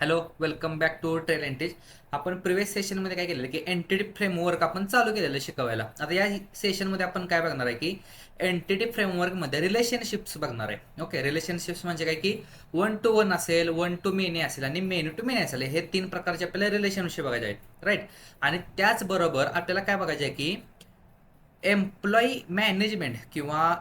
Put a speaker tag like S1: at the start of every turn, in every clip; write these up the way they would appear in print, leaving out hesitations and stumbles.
S1: Hello, welcome back to ट्रेलेंटेज. आपण previous सेशनमध्ये काय केलेलं की एंटिटी फ्रेमवर्क आपण चालू केलेलं शिकवायला. आता या सेशनमध्ये आपण काय बघणार आहे की एंटिटी फ्रेमवर्कमध्ये रिलेशनशिप्स बघणार आहे. ओके, रिलेशनशिप्स म्हणजे काय की वन टू वन असेल, वन टू मेनी असेल आणि मेनी टू मेनी असेल. हे तीन प्रकारचे आपल्याला रिलेशनशिप बघायचे आहेत, राईट. आणि त्याचबरोबर आपल्याला काय बघायचं आहे की एम्प्लॉई मॅनेजमेंट किंवा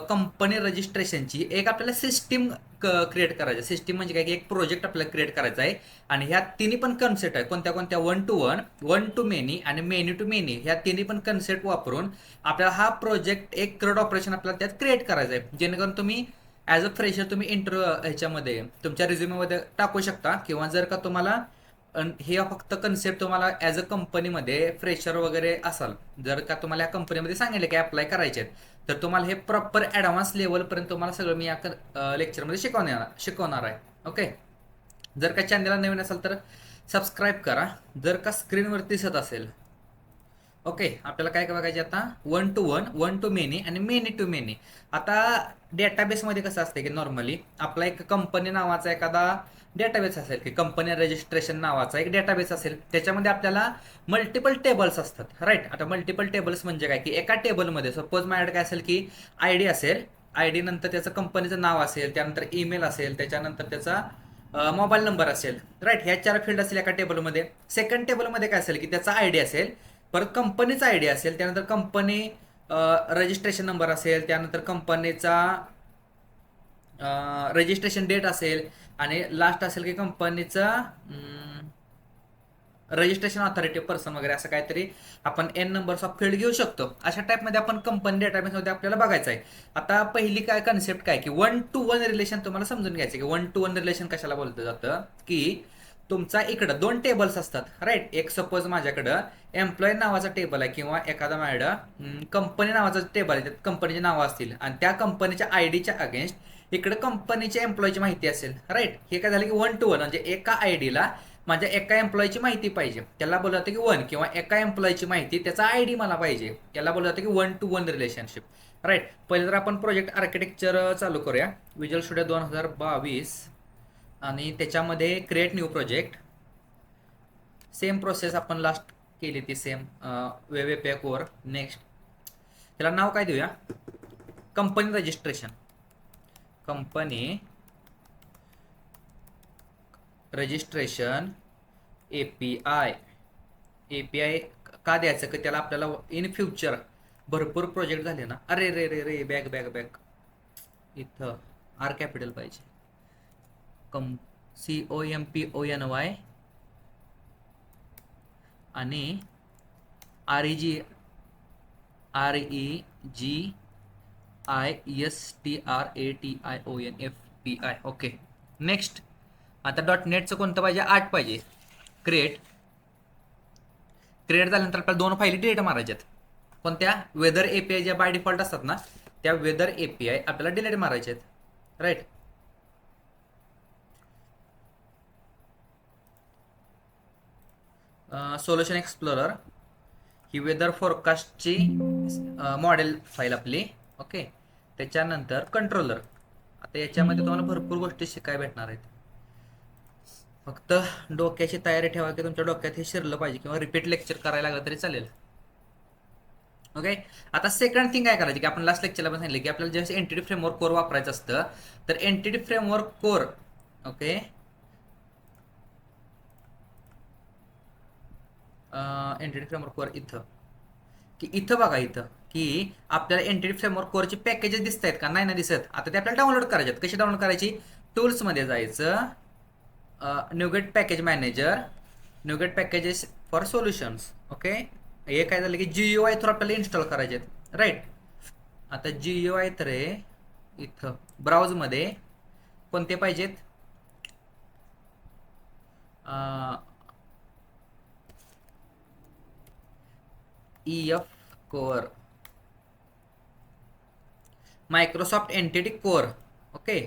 S1: कंपनी रजिस्ट्रेशनची एक आपल्याला सिस्टीम क्रिएट करायचं. सिस्टीम म्हणजे काय की एक प्रोजेक्ट आपल्याला क्रिएट करायचा आहे. आणि ह्या तिन्ही पण कन्सेप्ट आहे, कोणत्या कोणत्या, one to one, one two many आणि मेनी टू मेनी. ह्या तिन्ही पण कन्सेप्ट वापरून आपल्याला हा प्रोजेक्ट एक क्रेड ऑपरेशन आपल्याला त्यात क्रिएट करायचा आहे, जेणेकरून तुम्ही ॲज अ फ्रेशर तुम्ही इंटरव्ह्यू ह्याच्यामध्ये तुमच्या रिझ्युमेमध्ये टाकू शकता. किंवा जर का तुम्हाला हे फक्त कन्सेप्ट तुम्हाला ॲज अ कंपनीमध्ये फ्रेशर वगैरे असाल, जर का तुम्हाला या कंपनीमध्ये सांगितलं की अप्लाय करायचे आहेत, तर तुम्हाला हे प्रॉपर ॲडव्हान्स लेवलपर्यंत तुम्हाला सगळं मी या लेक्चरमध्ये शिकवणार आहे. ओके. जर का चॅनलला नवीन असाल तर सबस्क्राईब करा. जर का स्क्रीनवरती दिसत असेल, ओके, आपल्याला काय बघायचे आता, one to one, one two many आणि मेनी टू मेनी. आता डेटाबेसमध्ये कसं असते की नॉर्मली आपला एक कंपनी नावाचा एखादा डेटाबेस असेल, की कंपनी रजिस्ट्रेशन नावाचा एक डेटाबेस असेल, त्याच्यामध्ये आपल्याला मल्टिपल टेबल्स असतात, राईट. आता मल्टिपल टेबल्स म्हणजे काय की एका टेबलमध्ये सपोज माझ्याकडे काय असेल की आय डी असेल, आय डी नंतर त्याचं कंपनीचं नाव असेल, त्यानंतर ईमेल असेल, त्याच्यानंतर त्याचा मोबाईल नंबर असेल, राईट. ह्या चार फील्ड असेल एका टेबलमध्ये. सेकंड टेबलमध्ये काय असेल की त्याचा आय डी असेल, परत कंपनीचा आय डी असेल, त्यानंतर कंपनी रजिस्ट्रेशन नंबर असेल, त्यानंतर कंपनीचा रजिस्ट्रेशन डेट असेल, आणि लास्ट असेल की कंपनीचा रजिस्ट्रेशन ऑथॉरिटी पर्सन वगैरे, असं काहीतरी आपण एन नंबर्स ऑफ फील्ड घेऊ शकतो. अशा टाईपमध्ये आपण कंपनी डेटाबेसमध्ये आपल्याला बघायचं आहे. आता पहिली काय कन्सेप्ट काय की वन टू वन रिलेशन तुम्हाला समजून घ्यायचं की वन टू वन रिलेशन कशाला बोललं जातं, की तुमचा इकडं दोन टेबल्स असतात, राईट. एक सपोज माझ्याकडं एम्प्लॉई नावाचा टेबल आहे, किंवा एखादा माझ्याकडं कंपनी नावाचा टेबल आहे, त्यात कंपनीची नावं असतील, आणि त्या कंपनीच्या आय डीच्या अगेन्स्ट इकडे कंपनीच्या एम्प्लॉईची माहिती असेल, राईट. हे काय झालं की वन टू वन, म्हणजे एका आय डीला माझ्या एका एम्प्लॉईची माहिती पाहिजे, त्याला बोललं जातं की वन. किंवा एका एम्प्लॉईची माहिती त्याचा आय डी मला पाहिजे, त्याला बोललं जातं की one to one relationship, right. पहिले तर आपण प्रोजेक्ट आर्किटेक्चर चालू करूया. विज्युअल स्टुडिओ 2022, आणि त्याच्यामध्ये create new project. Same process आपण लास्ट केली ती same, web API core. Next त्याला नाव काय देऊया, company registration. Company registration API. API का द्यायचं की त्याला आपल्याला इन फ्युचर भरपूर प्रोजेक्ट झाले ना. अरे रे रे रे, बॅक बॅक बॅक, इथं आर कॅपिटल पाहिजे. कम COMPONY आणि REGISTRATION ओके. नेक्स्ट आता डॉट नेटचं कोणतं पाहिजे, 8 पाहिजे. क्रिएट. क्रिएट झाल्यानंतर आपल्याला दोन फाईली डिलीट मारायच्यात. कोणत्या, वेदर एपीआय ज्या बाय डिफॉल्ट असतात ना, त्या वेदर एपीआय आपल्याला डिलीट मारायचे आहेत, राईट. सोल्युशन एक्सप्लोरर ही वेदर फोरकास्टची मॉडेल फाईल आपली, ओके. त्याच्यानंतर कंट्रोलर. आता याच्यामध्ये तुम्हाला भरपूर गोष्टी शिकायला भेटणार आहेत. फक्त डोक्याची तयारी ठेवा की तुमच्या डोक्यात हे शिरलं पाहिजे, किंवा रिपीट लेक्चर करायला लागलं तरी चालेल. ओके. आता सेकंड थिंग काय करायची की आपण लास्ट लेक्चरला पण सांगितलं की आपल्याला जेव्हा एंटिटी फ्रेमवर्क कोर वापरायचं असतं, तर entity framework core, okay, entity framework core इथं, की इथं बघा, इथं की आपल्याला एंटिटी फ्रेमवर्क कोरचे पॅकेजेस दिसत आहेत का, नाही ना दिसत. आता ते आपल्याला डाउनलोड करायचे आहेत. कशी डाउनलोड करायची, टूल्समध्ये जायचं, NuGet package manager, NuGet packages for solutions, okay. हे काय झालं की GUI थ्रू आपल्याला इन्स्टॉल करायचे आहेत, राईट. आता GUI तर इथं ब्राउजमध्ये कोणते पाहिजेत, EF core, Microsoft entity core, okay.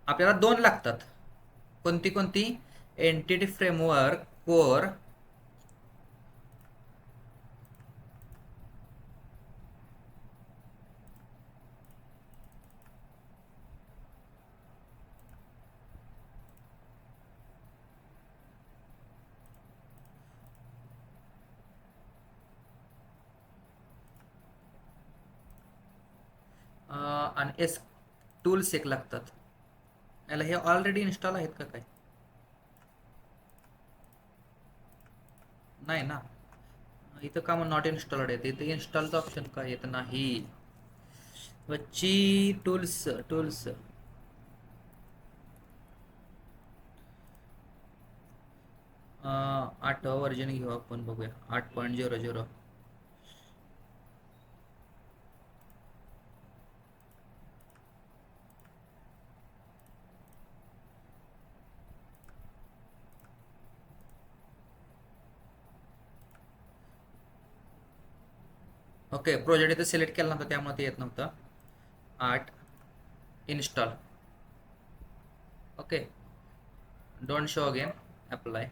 S1: आपल्याला दोन लागतात. कोणती कोणती, एंटिटी फ्रेमवर्क कोर आणि एस टूल्स एक लागतात. याला हे ऑलरेडी इन्स्टॉल आहेत का काय? नाही ना, इथं का मग नॉट इन्स्टॉल्ड आहे? इथं इन्स्टॉलचं ऑप्शन काय येत नाही. वच्ची टूल्स टूल्स आठवा वर्जन घेऊ आपण, बघूया 8.00. ओके, प्रोजेक्ट इथं सिलेक्ट केला नव्हता त्यामुळे ते येत नव्हतं. 8 install. Okay, don't show again, apply,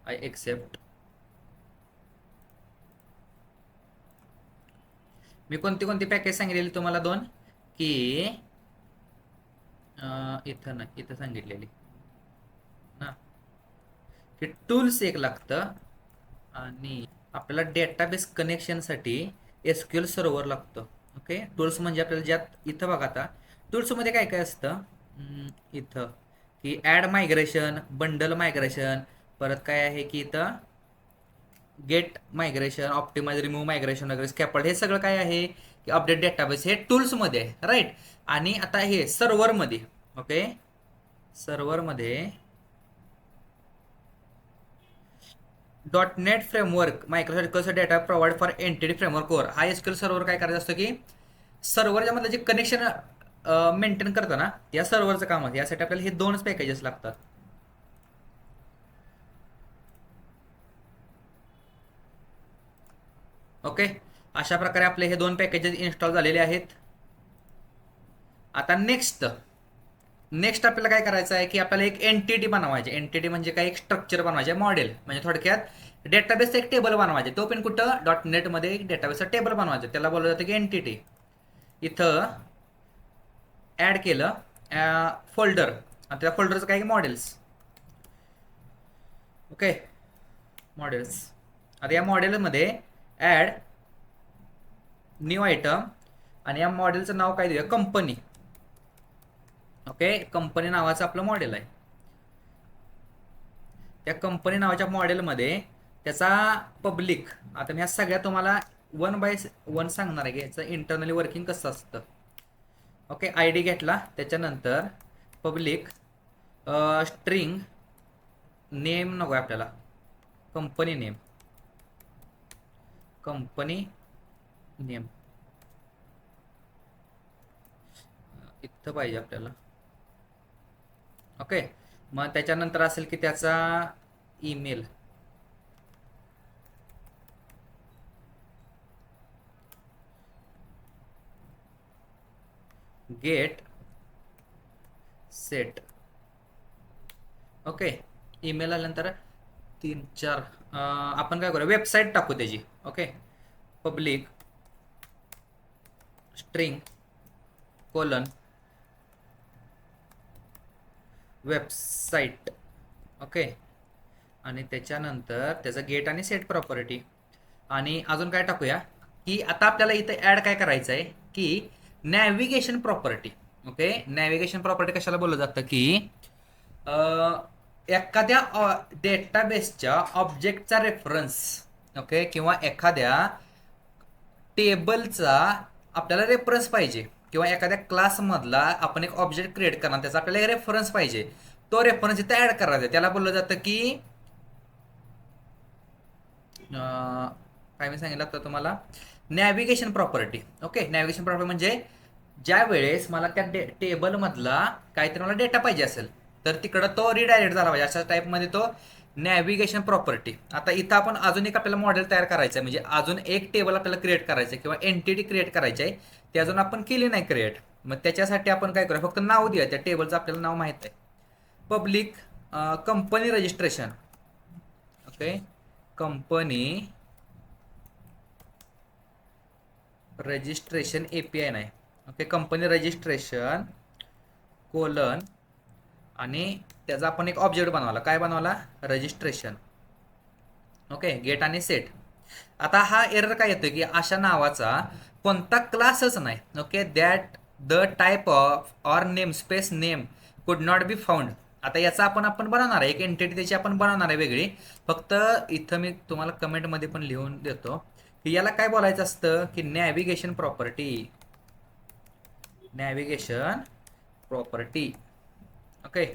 S1: I accept. मी कोणती कोणती पॅकेज सांगितलेली तुम्हाला? 2 की इथं नाही, इथं सांगितलेली ना की टूल्स एक लागतं आणि आपल्याला डेटाबेस कनेक्शनसाठी एसक्यूएल सर्व्हर लागतं. ओके, टूल्स म्हणजे आपल्याला ज्यात इथं बघा, आता टूल्समध्ये काय काय असतं. इथं की ॲड मायग्रेशन, बंडल मायग्रेशन, परत काय आहे की इथं get migration, optimize, remove migration वगैरे, स्कॅपल्ड, हे सगळं काय आहे की अपडेट डेटाबेस, हे टूल्समध्ये आहे, राईट. आणि आता हे सर्व्हरमध्ये, ओके, सर्व्हरमध्ये .NET फ्रेमवर्क, मायक्रोसॉफ्ट कसं data provide for entity framework core, हा एसक्यूएल सर्व्हर काय करायचं असतं की सर्व्हरच्या मधलं जे कनेक्शन मेंटेन करतं ना, त्या सर्व्हरचं काम आहे. यासाठी आपल्याला हे 2च पॅकेजेस लागतात. ओके, अशा प्रकारे आपले हे 2 पॅकेजेस इन्स्टॉल झालेले आहेत. आता नेक्स्ट आपल्याला काय करायचं आहे की आपल्याला एक एंटिटी बनवायची. एंटिटी म्हणजे काय? एक स्ट्रक्चर बनवायचे, मॉडेल, म्हणजे थोडक्यात डेटाबेसचं एक टेबल बनवायचे. तो पण कुठं? .NET मध्ये एक डेटाबेसचा टेबल बनवायचं, त्याला बोललं जातं की एंटिटी. इथं ऍड केलं फोल्डर, आणि त्या फोल्डरचं काय? मॉडेल्स. Okay, models. आता या मॉडेलमध्ये ऍड न्यू आयटम, आणि या मॉडेलचं नाव काय देऊया? कंपनी. ओके, कंपनी नावाचं आपलं मॉडेल आहे. त्या कंपनी नावाच्या मॉडेलमध्ये त्याचा पब्लिक, आता मी ह्या सगळ्या तुम्हाला 1 बाय 1 सांगणार आहे की याचं इंटरनली वर्किंग कसं असतं. ओके, आय डी घेतला, त्याच्यानंतर पब्लिक स्ट्रिंग नेम नको आपल्याला, कंपनी नेम, कंपनी नेम इथं पाहिजे आपल्याला. ओके, मग त्याच्यानंतर असेल की त्याचा email, get set. Okay, email आल्यानंतर 3-4 आपण काय करूया? वेबसाईट टाकू त्याची. Okay, public string colon website. Okay, आणि त्याच्यानंतर त्याचा गेट आणि सेट प्रॉपर्टी. आणि अजून काय टाकूया की आता आपल्याला इथं ऍड काय करायचं आहे की navigation property. Okay, navigation property कशाला बोललं जातं की एखाद्या डेटाबेसच्या ऑब्जेक्टचा रेफरन्स, ओके, किंवा एखाद्या टेबलचा आपल्याला रेफरन्स पाहिजे, किंवा एखाद्या क्लासमधला आपण एक ऑब्जेक्ट क्रिएट करणार, त्याचा आपल्याला एक रेफरन्स पाहिजे, तो रेफरन्स इथे ऍड करायचा. त्याला बोललं जातं की काय मी सांगितलं तर तुम्हाला, navigation property. Okay, navigation property म्हणजे ज्या वेळेस मला त्या टेबलमधला काहीतरी मला डेटा पाहिजे असेल तर तिकडं तो रिडायरेक्ट झाला पाहिजे, अशा टाईपमध्ये तो नॅव्हिगेशन प्रॉपर्टी. आता इथं आपण अजून एक आपल्याला मॉडेल तयार करायचं आहे, म्हणजे अजून एक टेबल आपल्याला क्रिएट करायचं आहे किंवा एंटिटी क्रिएट करायची आहे, ते अजून आपण केली नाही क्रिएट. मग त्याच्यासाठी आपण काय करूया? फक्त नाव देऊया, त्या टेबलचं आपल्याला नाव माहित आहे, public company registration. Okay, company registration API नाही. ओके, कंपनी रजिस्ट्रेशन कोलन, आणि त्याचा आपण एक ऑब्जेक्ट बनवला. काय बनवला? रजिस्ट्रेशन. ओके, गेट आणि सेट. आता हा एरर काय येतोय की अशा नावाचा कोणता क्लासच नाही. Okay, that the type of or name space name कुड नॉट बी फाउंड. आता याचा आपण बनवणार आहे एक एंटिटी, त्याची आपण बनवणार आहे वेगळी. फक्त इथं मी तुम्हाला कमेंटमध्ये पण लिहून देतो की याला काय बोलायचं असतं की navigation property. Navigation property. Okay.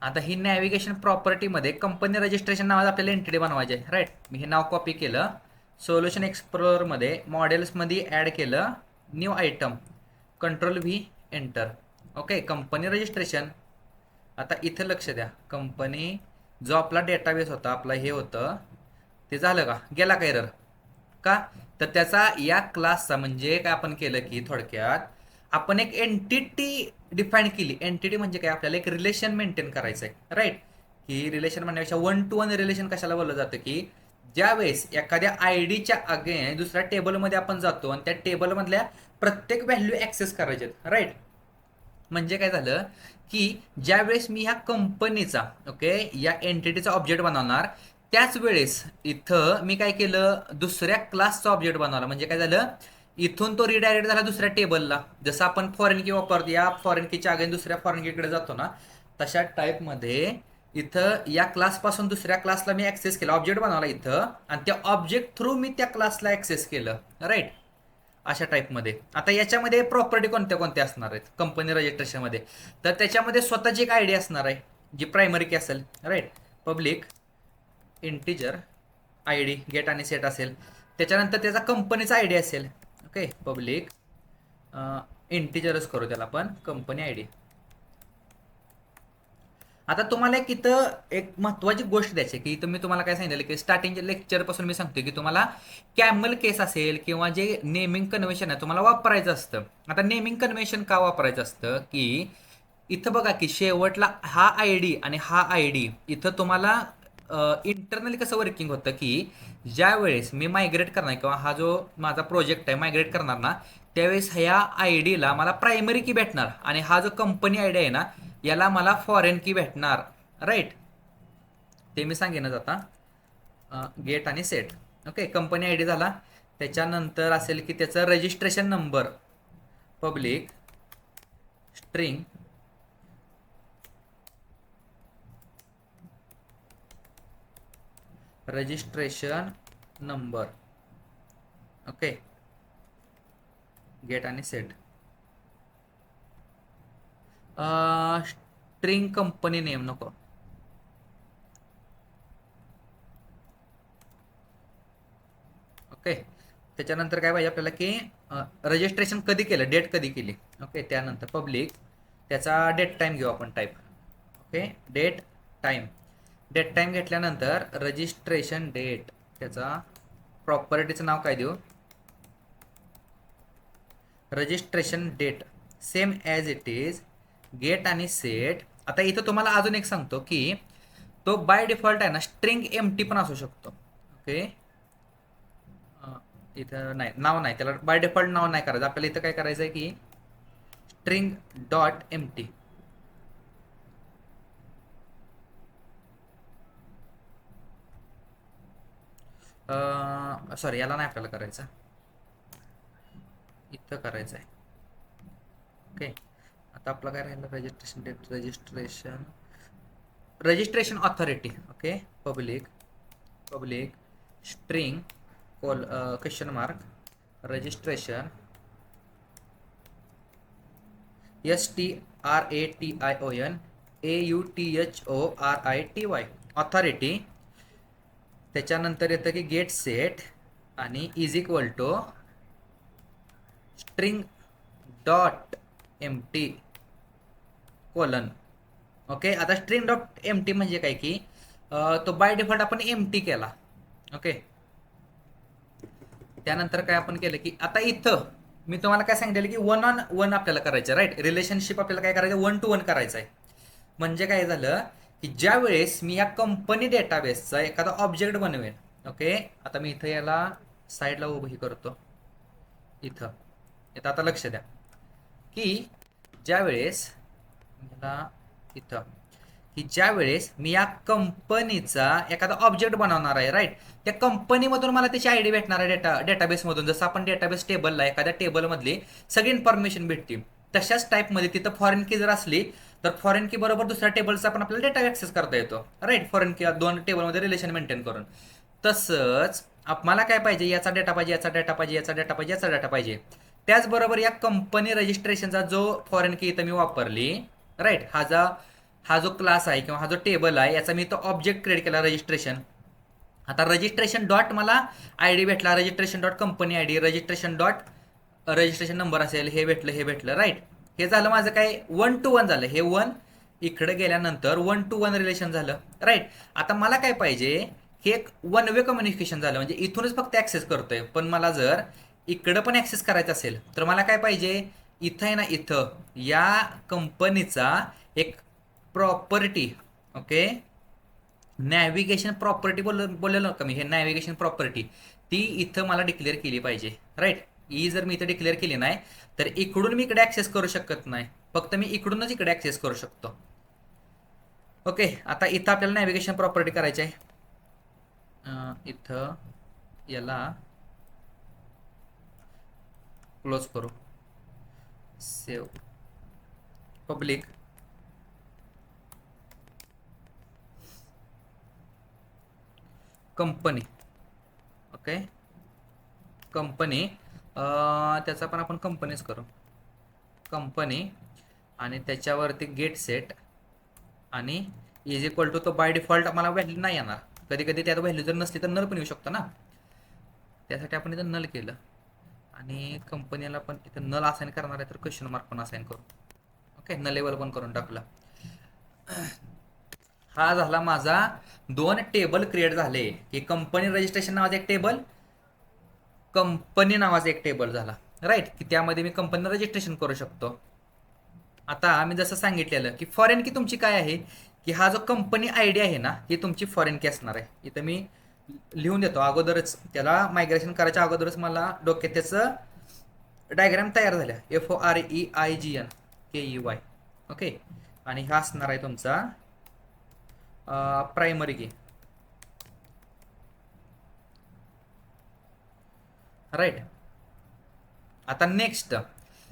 S1: आता ही नॅव्हिगेशन प्रॉपर्टीमध्ये कंपनी रजिस्ट्रेशन नावाचं आपल्याला एंटिटी बनवायचे आहे, राईट. मी हे नाव कॉपी केलं, सोल्युशन एक्सप्लोरमध्ये मॉडेल्समध्ये ॲड केलं, new item, control V, enter. Okay. Company registration. आता इथं लक्ष द्या, कंपनी जो आपला डेटाबेस होता, आपला हे होतं ते झालं का, गेला का एरर का, तर त्याचा या क्लासचा म्हणजे काय आपण केलं की थोडक्यात आपण एक एंटिटी डिफाईन केली. एंटिटी म्हणजे काय, आपल्याला एक रिलेशन मेंटेन करायचं आहे, राईट. की रिलेशन म्हणण्यापेक्षा 1 to 1 रिलेशन कशाला बोललं जातं की ज्या वेळेस एखाद्या आय डीच्या अगेन दुसऱ्या टेबलमध्ये आपण जातो आणि त्या टेबलमधल्या प्रत्येक व्हॅल्यू ॲक्सेस करायचे, राईट. म्हणजे काय झालं की ज्या वेळेस मी ह्या कंपनीचा ओके या एंटिटीचा ऑब्जेक्ट बनवणार, त्याच वेळेस इथं मी काय केलं, दुसऱ्या क्लासचा ऑब्जेक्ट बनवला. म्हणजे काय झालं, इथून तो रिडायरेक्ट झाला दुसऱ्या टेबलला. जसं आपण फॉरेन की वापरतो, या फॉरेन कीच्या अगेन दुसऱ्या फॉरेन कीकडे जातो ना, तशा टाईपमध्ये इथं या क्लासपासून दुसऱ्या क्लासला मी ऍक्सेस केला, ऑब्जेक्ट बनवला इथं, आणि त्या ऑब्जेक्ट थ्रू मी त्या क्लासला ऍक्सेस केलं, राईट. अशा टाईपमध्ये. आता याच्यामध्ये प्रॉपर्टी कोणत्या कोणत्या असणार आहेत कंपनी रजिस्ट्रेशनमध्ये, तर त्याच्यामध्ये स्वतःची एक आयडी असणार आहे जी प्रायमरी की असेल, right. Public integer I D get आणि सेट असेल. त्याच्यानंतर त्याचा कंपनीचा आय डी असेल. ओके. पब्लिक इंटिजरच करू त्याला आपण, कंपनी आय डी. आता तुम्हाला एक इथं एक महत्वाची गोष्ट द्यायची की इथं मी तुम्हाला काय सांगितलं की स्टार्टिंगच्या लेक्चरपासून मी सांगतो की तुम्हाला कॅमल केस असेल किंवा जे नेमिंग कन्व्हेन्शन आहे तुम्हाला वापरायचं असतं. आता नेमिंग कन्व्हेन्शन का वापरायचं असतं की इथं बघा की शेवटला हा आय डी आणि हा आय डी इथं तुम्हाला इंटरनली कसं वर्किंग होतं की ज्या वेळेस मी मायग्रेट करणार किंवा हा जो माझा प्रोजेक्ट आहे मायग्रेट करणार ना, त्यावेळेस ह्या आय डीला मला प्रायमरी की भेटणार आणि हा जो कंपनी आय डी आहे ना याला मला फॉरेन की भेटणार, राईट. ते मी सांगेनच आता. गेट आणि set. Okay. Company I D झाला. त्याच्यानंतर असेल की त्याचं registration number, public string registration number. Okay. Get आणि सेट. स्ट्रिंग कंपनी नेम नको. ओके. त्याच्यानंतर काय पाहिजे आपल्याला की रजिस्ट्रेशन कधी केलं, डेट कधी केली. ओके. त्यानंतर पब्लिक त्याचा डेट टाईम घेऊ आपण type. Okay. Date time. Date time घेतल्यानंतर रजिस्ट्रेशन डेट, त्याचा प्रॉपर्टीचं नाव काय देऊ, registration date same as it is get आणि सेट. आता इथं तुम्हाला अजून एक सांगतो की तो बाय डिफॉल्ट आहे ना स्ट्रिंग एम्प्टी पण असू शकतो. ओके. इथं नाही, नाव नाही त्याला, बाय डिफॉल्ट नाव नाही करायचं आपल्याला. इथं काय करायचं आहे की स्ट्रिंग डॉट एम्प्टी. सॉरी याला नाही आपल्याला करायचं, इथं करायचं आहे. ओके. आता आपलं काय राहिलं, registration date, registration authority. Okay. Public string question mark registration STRATION authority. त्याच्यानंतर येतं की गेट सेट आणि is equal to string dot empty colon. Okay. आता स्ट्रिंग डॉट एम्प्टी म्हणजे काय की तो बाय डिफॉल्ट आपण एम्प्टी केला. ओके. त्यानंतर काय आपण केलं की आता इथं मी तुम्हाला काय सांगितलं की 1 on 1 आपल्याला करायचं, राईट. रिलेशनशिप आपल्याला काय करायचं, 1 to 1 करायचं आहे. म्हणजे काय झालं की ज्या वेळेस मी या कंपनी डेटाबेसचा एखादा ऑब्जेक्ट बनवेन. ओके. आता मी इथं याला साईडला उभी करतो इथं. आता लक्ष द्या की ज्या वेळेस मला इथं की ज्या वेळेस मी या कंपनीचा एखादा ऑब्जेक्ट बनवणार आहे, राईट, त्या कंपनीमधून मला त्याची आयडी भेटणार आहे डेटाबेसमधून. जसं आपण डेटाबेस टेबलला एखाद्या टेबलमधली सगळी इन्फॉर्मेशन भेटते, तशाच टाईपमध्ये तिथं फॉरेन की जर असली तर फॉरेन की बरोबर दुसऱ्या टेबलचा पण आपल्याला डेटा ऍक्सेस करता येतो, राईट, फॉरेन की दोन टेबलमध्ये रिलेशन मेंटेन करून. तसंच मला काय पाहिजे, याचा डेटा पाहिजे, याचा डेटा पाहिजे, याचा डेटा पाहिजे, याचा डेटा पाहिजे. त्याचबरोबर या कंपनी रजिस्ट्रेशनचा जो फॉरेन की इथं मी वापरली, राईट, हा जो क्लास आहे किंवा हा जो टेबल आहे याचा मी तो ऑब्जेक्ट क्रिएट केला रजिस्ट्रेशन. आता रजिस्ट्रेशन डॉट मला आय डी भेटला, registration dot company I D, registration number असेल, हे भेटलं, राईट. हे झालं माझं काय 1 to 1 झालं, हे 1 इकडे गेल्यानंतर 1 to 1 रिलेशन झालं, राईट. आता मला काय पाहिजे, हे एक वन वे कम्युनिकेशन झालं, म्हणजे इथूनच फक्त ऍक्सेस करतोय. पण मला जर इकडं पण ऍक्सेस करायचं असेल तर मला काय पाहिजे, इथं आहे ना, इथं या कंपनीचा एक प्रॉपर्टी, ओके, नॅव्हिगेशन प्रॉपर्टी बोललेलो का मी, हे नॅव्हिगेशन प्रॉपर्टी ती इथं मला डिक्लेअर केली पाहिजे, राईट. ही जर मी इथं डिक्लेअर केली नाही तर इकडून मी इकडे ऍक्सेस करू शकत नाही, फक्त मी इकडूनच इकडे ऍक्सेस करू शकतो. ओके, आता इथं आपल्याला नॅव्हिगेशन प्रॉपर्टी करायची आहे. इथं याला क्लोज करू, save, public, company, okay, company, त्याचा पण आपण कंपनीच करू, कंपनी, आणि त्याच्यावरती गेट सेट, आणि इज इक्वल टू, तो बाय डिफॉल्ट मला व्हॅल्यू नाही येणार, कधी कधी त्यात व्हॅल्यू जर नसली तर नल पण येऊ शकतो ना, त्यासाठी आपण इथं नल केलं. आणि कंपनीला पण इथं नल असाइन करणार आहे तर क्वेश्चन मार्क पण असाइन करू, ओके, नल लेवल पण करून टाकला. हा झाला माझा 2 टेबल क्रिएट झाले, की कंपनी रजिस्ट्रेशन नावाचं एक टेबल, कंपनी नावाचा एक टेबल झाला, राईट, की त्यामध्ये मी कंपनी रजिस्ट्रेशन करू शकतो. आता मी जसं सांगितलेलं की फॉरेन की तुमची काय आहे, की हा जो कंपनी आयडी आहे ना ही तुमची फॉरेन की असणार आहे. इथं मी लिहून देतो अगोदरच, त्याला मायग्रेशन करायच्या अगोदरच मला डोक्यात त्याचं डायग्राम तयार झाल्या, FOREIGN ओके. आणि हा असणार आहे तुमचा प्रायमरी की, राईट. आता नेक्स्ट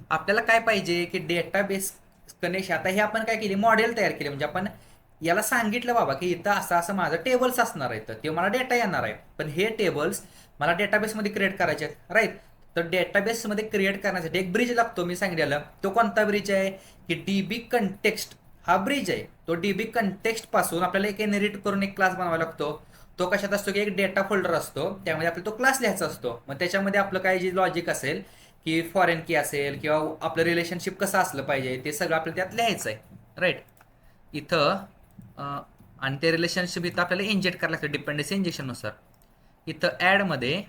S1: आपल्याला काय पाहिजे, की डेटाबेस कनेक्शन. आता हे आपण काय केली, मॉडेल तयार केले, म्हणजे आपण याला सांगितलं बाबा की इथं असं असं माझं टेबल्स असणार आहे, तर ते मला डेटा येणार आहे, पण हे टेबल्स मला डेटाबेसमध्ये क्रिएट करायचे आहेत, राईट. तर डेटाबेसमध्ये क्रिएट करण्यासाठी एक ब्रिज लागतो, मी सांगितलेलं. तो कोणता ब्रिज आहे, की डीबी कंटेक्स्ट हा ब्रिज आहे. तो डीबी कंटेक्स्ट पासून आपल्याला एक इनहेरिट करून एक क्लास बनवावा लागतो. तो कशात असतो, की एक डेटा फोल्डर असतो, त्यामध्ये आपल्याला तो क्लास लिहायचा असतो. मग त्याच्यामध्ये आपलं काय जे लॉजिक असेल, की फॉरेन की असेल किंवा आपलं रिलेशनशिप कसं असलं पाहिजे ते सगळं आपल्याला त्यात लिहायचं आहे, राईट. इथं आणि ते रिलेशनशिप इथं आपल्याला इंजेक्ट करायला लागतं डिपेंडन्सी इंजेक्शननुसार. इथं ॲडमध्ये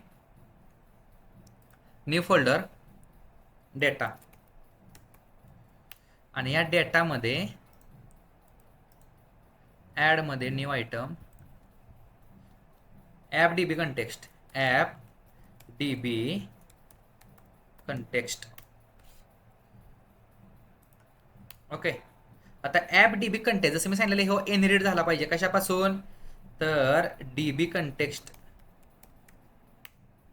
S1: न्यू फोल्डर डेटा, आणि या डेटामध्ये ॲडमध्ये new item app DB context, app DB context, okay. आता ॲप डीबी कंटेक्स्ट जसं मी सांगितलेलं, हो इनहेरिट झाला पाहिजे कशापासून, तर डीबी कंटेक्स्ट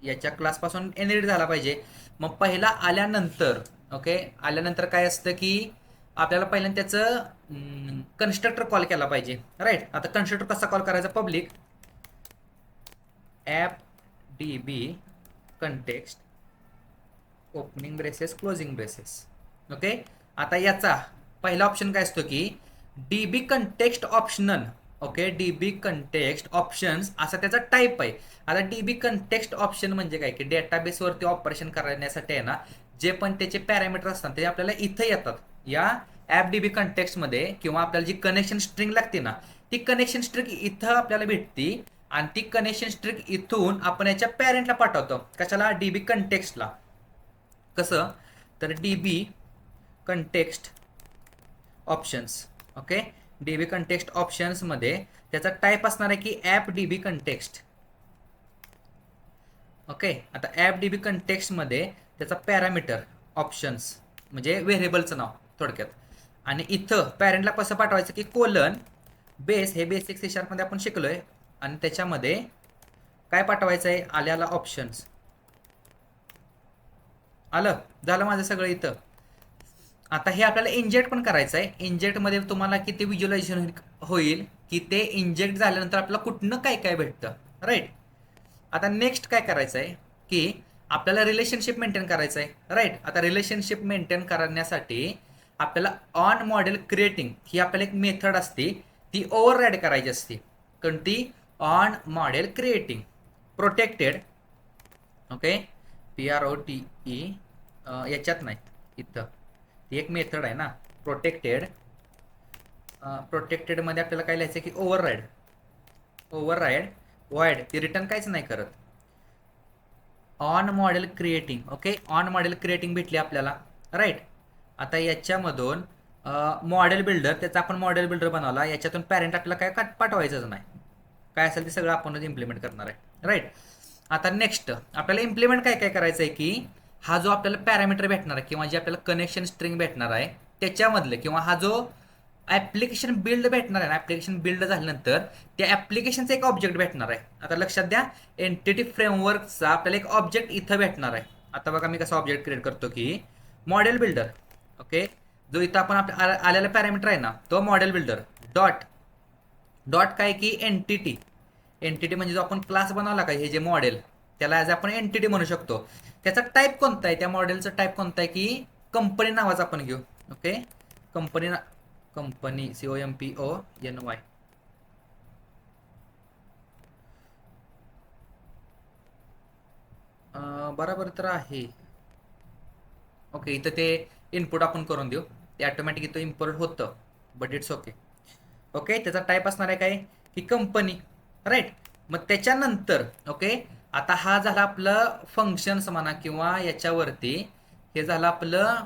S1: याच्या क्लासपासून इनहेरिट झाला पाहिजे. मग पहिला आल्यानंतर, ओके, आल्यानंतर काय असतं, की आपल्याला पहिल्यांदा त्याचं कन्स्ट्रक्टर कॉल केला पाहिजे, राईट. आता कन्स्ट्रक्टर कसा कॉल करायचा, public app DB context opening braces closing braces, okay. आता याचा पहिला ऑप्शन काय असतो, की dB context optional, okay, dB context options असा त्याचा टाईप आहे. आता डीबी कंटेक्स्ट ऑप्शन म्हणजे काय, की डेटाबेसवरती ऑपरेशन करण्यासाठी आहे ना, जे पण त्याचे पॅरामीटर असतात ते आपल्याला इथं येतात या ॲप डीबी कंटेक्स्टमध्ये, किंवा आपल्याला जी कनेक्शन स्ट्रिंग लागते ना ती कनेक्शन स्ट्रिंग इथं आपल्याला भेटती, आणि ती कनेक्शन स्ट्रिंग इथून आपण याच्या पॅरेंटला पाठवतो, कशाला, डीबी कंटेक्स्टला. कसं, तर dB context options, okay, dB context options मध्ये त्याचा टाईप असणार आहे की ॲप डीबी कंटेक्स्ट, ओके. आता ॲप डीबी कंटेक्स्ट मध्ये त्याचा पॅरामीटर ऑप्शन्स म्हणजे व्हेरिएबलचं नाव थोडक्यात, आणि इथं पॅरेंटला कसं पाठवायचं, की कोलन बेस हे बेसिक सी शार्पमध्ये आपण शिकलोय आणि त्याच्यामध्ये काय पाठवायचं आहे, आल्याला ऑप्शन्स आलं, झालं माझं सगळं इथं. आता हे आपल्याला इंजेक्ट पण करायचं आहे. इंजेक्टमध्ये तुम्हाला किती व्हिज्युअलायझेशन होईल की ते इंजेक्ट झाल्यानंतर आपल्याला कुठनं काय काय भेटतं, राईट. आता नेक्स्ट काय करायचं आहे की आपल्याला रिलेशनशिप मेंटेन करायचं आहे, राईट. आता रिलेशनशिप मेंटेन करण्यासाठी आपल्याला ऑन मॉडेल क्रिएटिंग ही आपल्याला एक मेथड असते, ती ओव्हर करायची असते. कोणती? On model creating protected, okay, PROTE, याच्यात नाही, इथं ती एक मेथड आहे ना प्रोटेक्टेड. प्रोटेक्टेडमध्ये आपल्याला काय लिहायचं की ओव्हरराईड वॉइड, ती रिटर्न काहीच नाही करत. On model creating, okay, on model creating भेटली आपल्याला, राईट. आता याच्यामधून मॉडेल बिल्डर, त्याचा आपण मॉडेल बिल्डर बनवला, याच्यातून पॅरेंट आपल्याला काय पाठवायचंच नाही, काय असेल ते सगळं आपणच इम्प्लिमेंट करणार आहे, राईट. आता नेक्स्ट आपल्याला इम्प्लिमेंट काय काय करायचं आहे की हा जो आपल्याला पॅरामीटर भेटणार आहे किंवा जे आपल्याला कनेक्शन स्ट्रिंग भेटणार आहे त्याच्यामधले, किंवा हा जो ऍप्लिकेशन बिल्ड भेटणार आहे ना, ऍप्लिकेशन बिल्ड झाल्यानंतर त्या ऍप्लिकेशनचा एक ऑब्जेक्ट भेटणार आहे. आता लक्षात द्या, एंटिटी फ्रेमवर्कचा आपल्याला एक ऑब्जेक्ट इथं भेटणार आहे. आता बघा मी कसा ऑब्जेक्ट क्रिएट करतो की मॉडेल बिल्डर, ओके, जो इथं आपण आलेला पॅरामीटर आहे ना तो मॉडेल बिल्डर डॉट डॉट काय की एंटिटी. एंटिटी म्हणजे जो आपण क्लास बनवला का हे जे मॉडेल, त्याला ॲज आपण एंटिटी म्हणू शकतो. त्याचा टाईप कोणता आहे, त्या मॉडेलचा टाईप कोणता आहे की कंपनी नावाचा आपण घेऊ, ओके. कंपनी कंपनी COMPONY, बरोबर तर आहे, ओके. इथं ते इनपुट आपण करून देऊ, ते ऑटोमॅटिक इथं इम्पोर्ट होतं, बट इट्स ओके. ओके, त्याचा टाईप असणार आहे काय की कंपनी, राईट. मग त्याच्यानंतर ओके, आता हा झाला आपलं फंक्शन्स म्हणा किंवा याच्यावरती हे झालं आपलं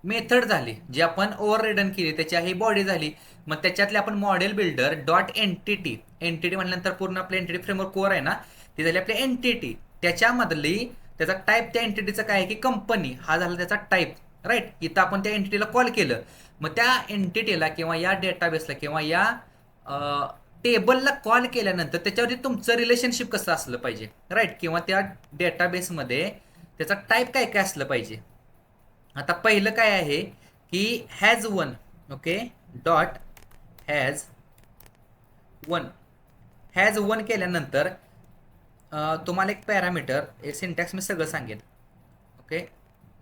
S1: मेथड झाली जी आपण ओव्हर रिडन केली, त्याची ही बॉडी झाली. मग त्याच्यातले आपण model builder dot entity, entity म्हटल्यानंतर पूर्ण आपल्या एंटिटी फ्रेमवर्क कोर आहे ना, ती झाली आपली एंटिटी. त्याच्यामधली त्याचा टाईप त्या एंटिटीचा काय आहे की कंपनी, हा झाला त्याचा टाईप, राईट. इथं आपण त्या एंटिटीला कॉल केलं, मग त्या एंटिटीला किंवा या डेटाबेसला किंवा या टेबलला कॉल केल्यानंतर त्याच्यावरती तुमचं रिलेशनशिप कसं असलं पाहिजे, राईट, किंवा त्या डेटाबेसमध्ये त्याचा टाईप काय काय असलं पाहिजे. आता पहिलं काय आहे की has one, okay, dot has one. Has one केल्यानंतर तुम्हाला एक पॅरामीटर, एक सिंटॅक्स मी सगळं सांगेन, ओके.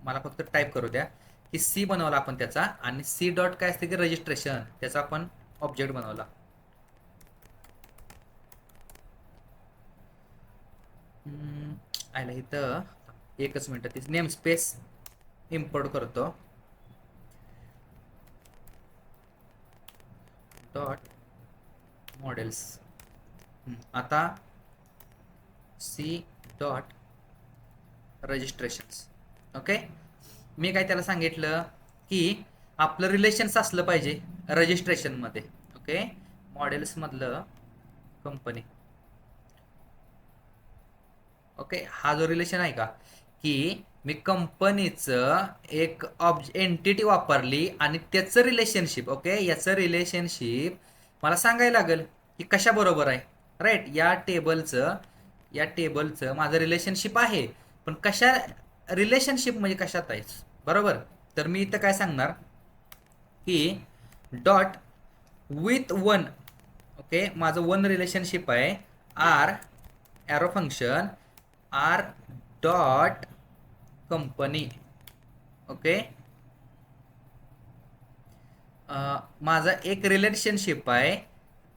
S1: मला फक्त टाईप करू द्या की सी बनवला आपण त्याचा, आणि सी डॉट काय असते की रजिस्ट्रेशन, त्याचा आपण ऑब्जेक्ट बनवला. आयला इथं एकच मिनटं, ती नेम स्पेस इम्पोर्ट करतो, डॉट मॉडेल्स. आता सी डॉट रजिस्ट्रेशन्स, ओके. मी काय त्याला सांगितलं की आपलं रिलेशन्स असलं पाहिजे रजिस्ट्रेशनमध्ये, ओके, मॉडेल्समधलं कंपनी, ओके. हा जो रिलेशन आहे का की मी कंपनीचं एक एंटिटी वापरली आणि त्याचं रिलेशनशिप, ओके, याचं रिलेशनशिप मला सांगायला लागेल की कशा बरोबर आहे, राईट. या टेबलचं माझं रिलेशनशिप आहे, पण कशा रिलेशनशिप म्हणजे कशात आहे, बरोबर. तर मी इथं काय सांगणार की डॉट विथ वन, ओके, माझं वन रिलेशनशिप आहे, r arrow function r dot company, okay. माझा एक रिलेशनशिप आहे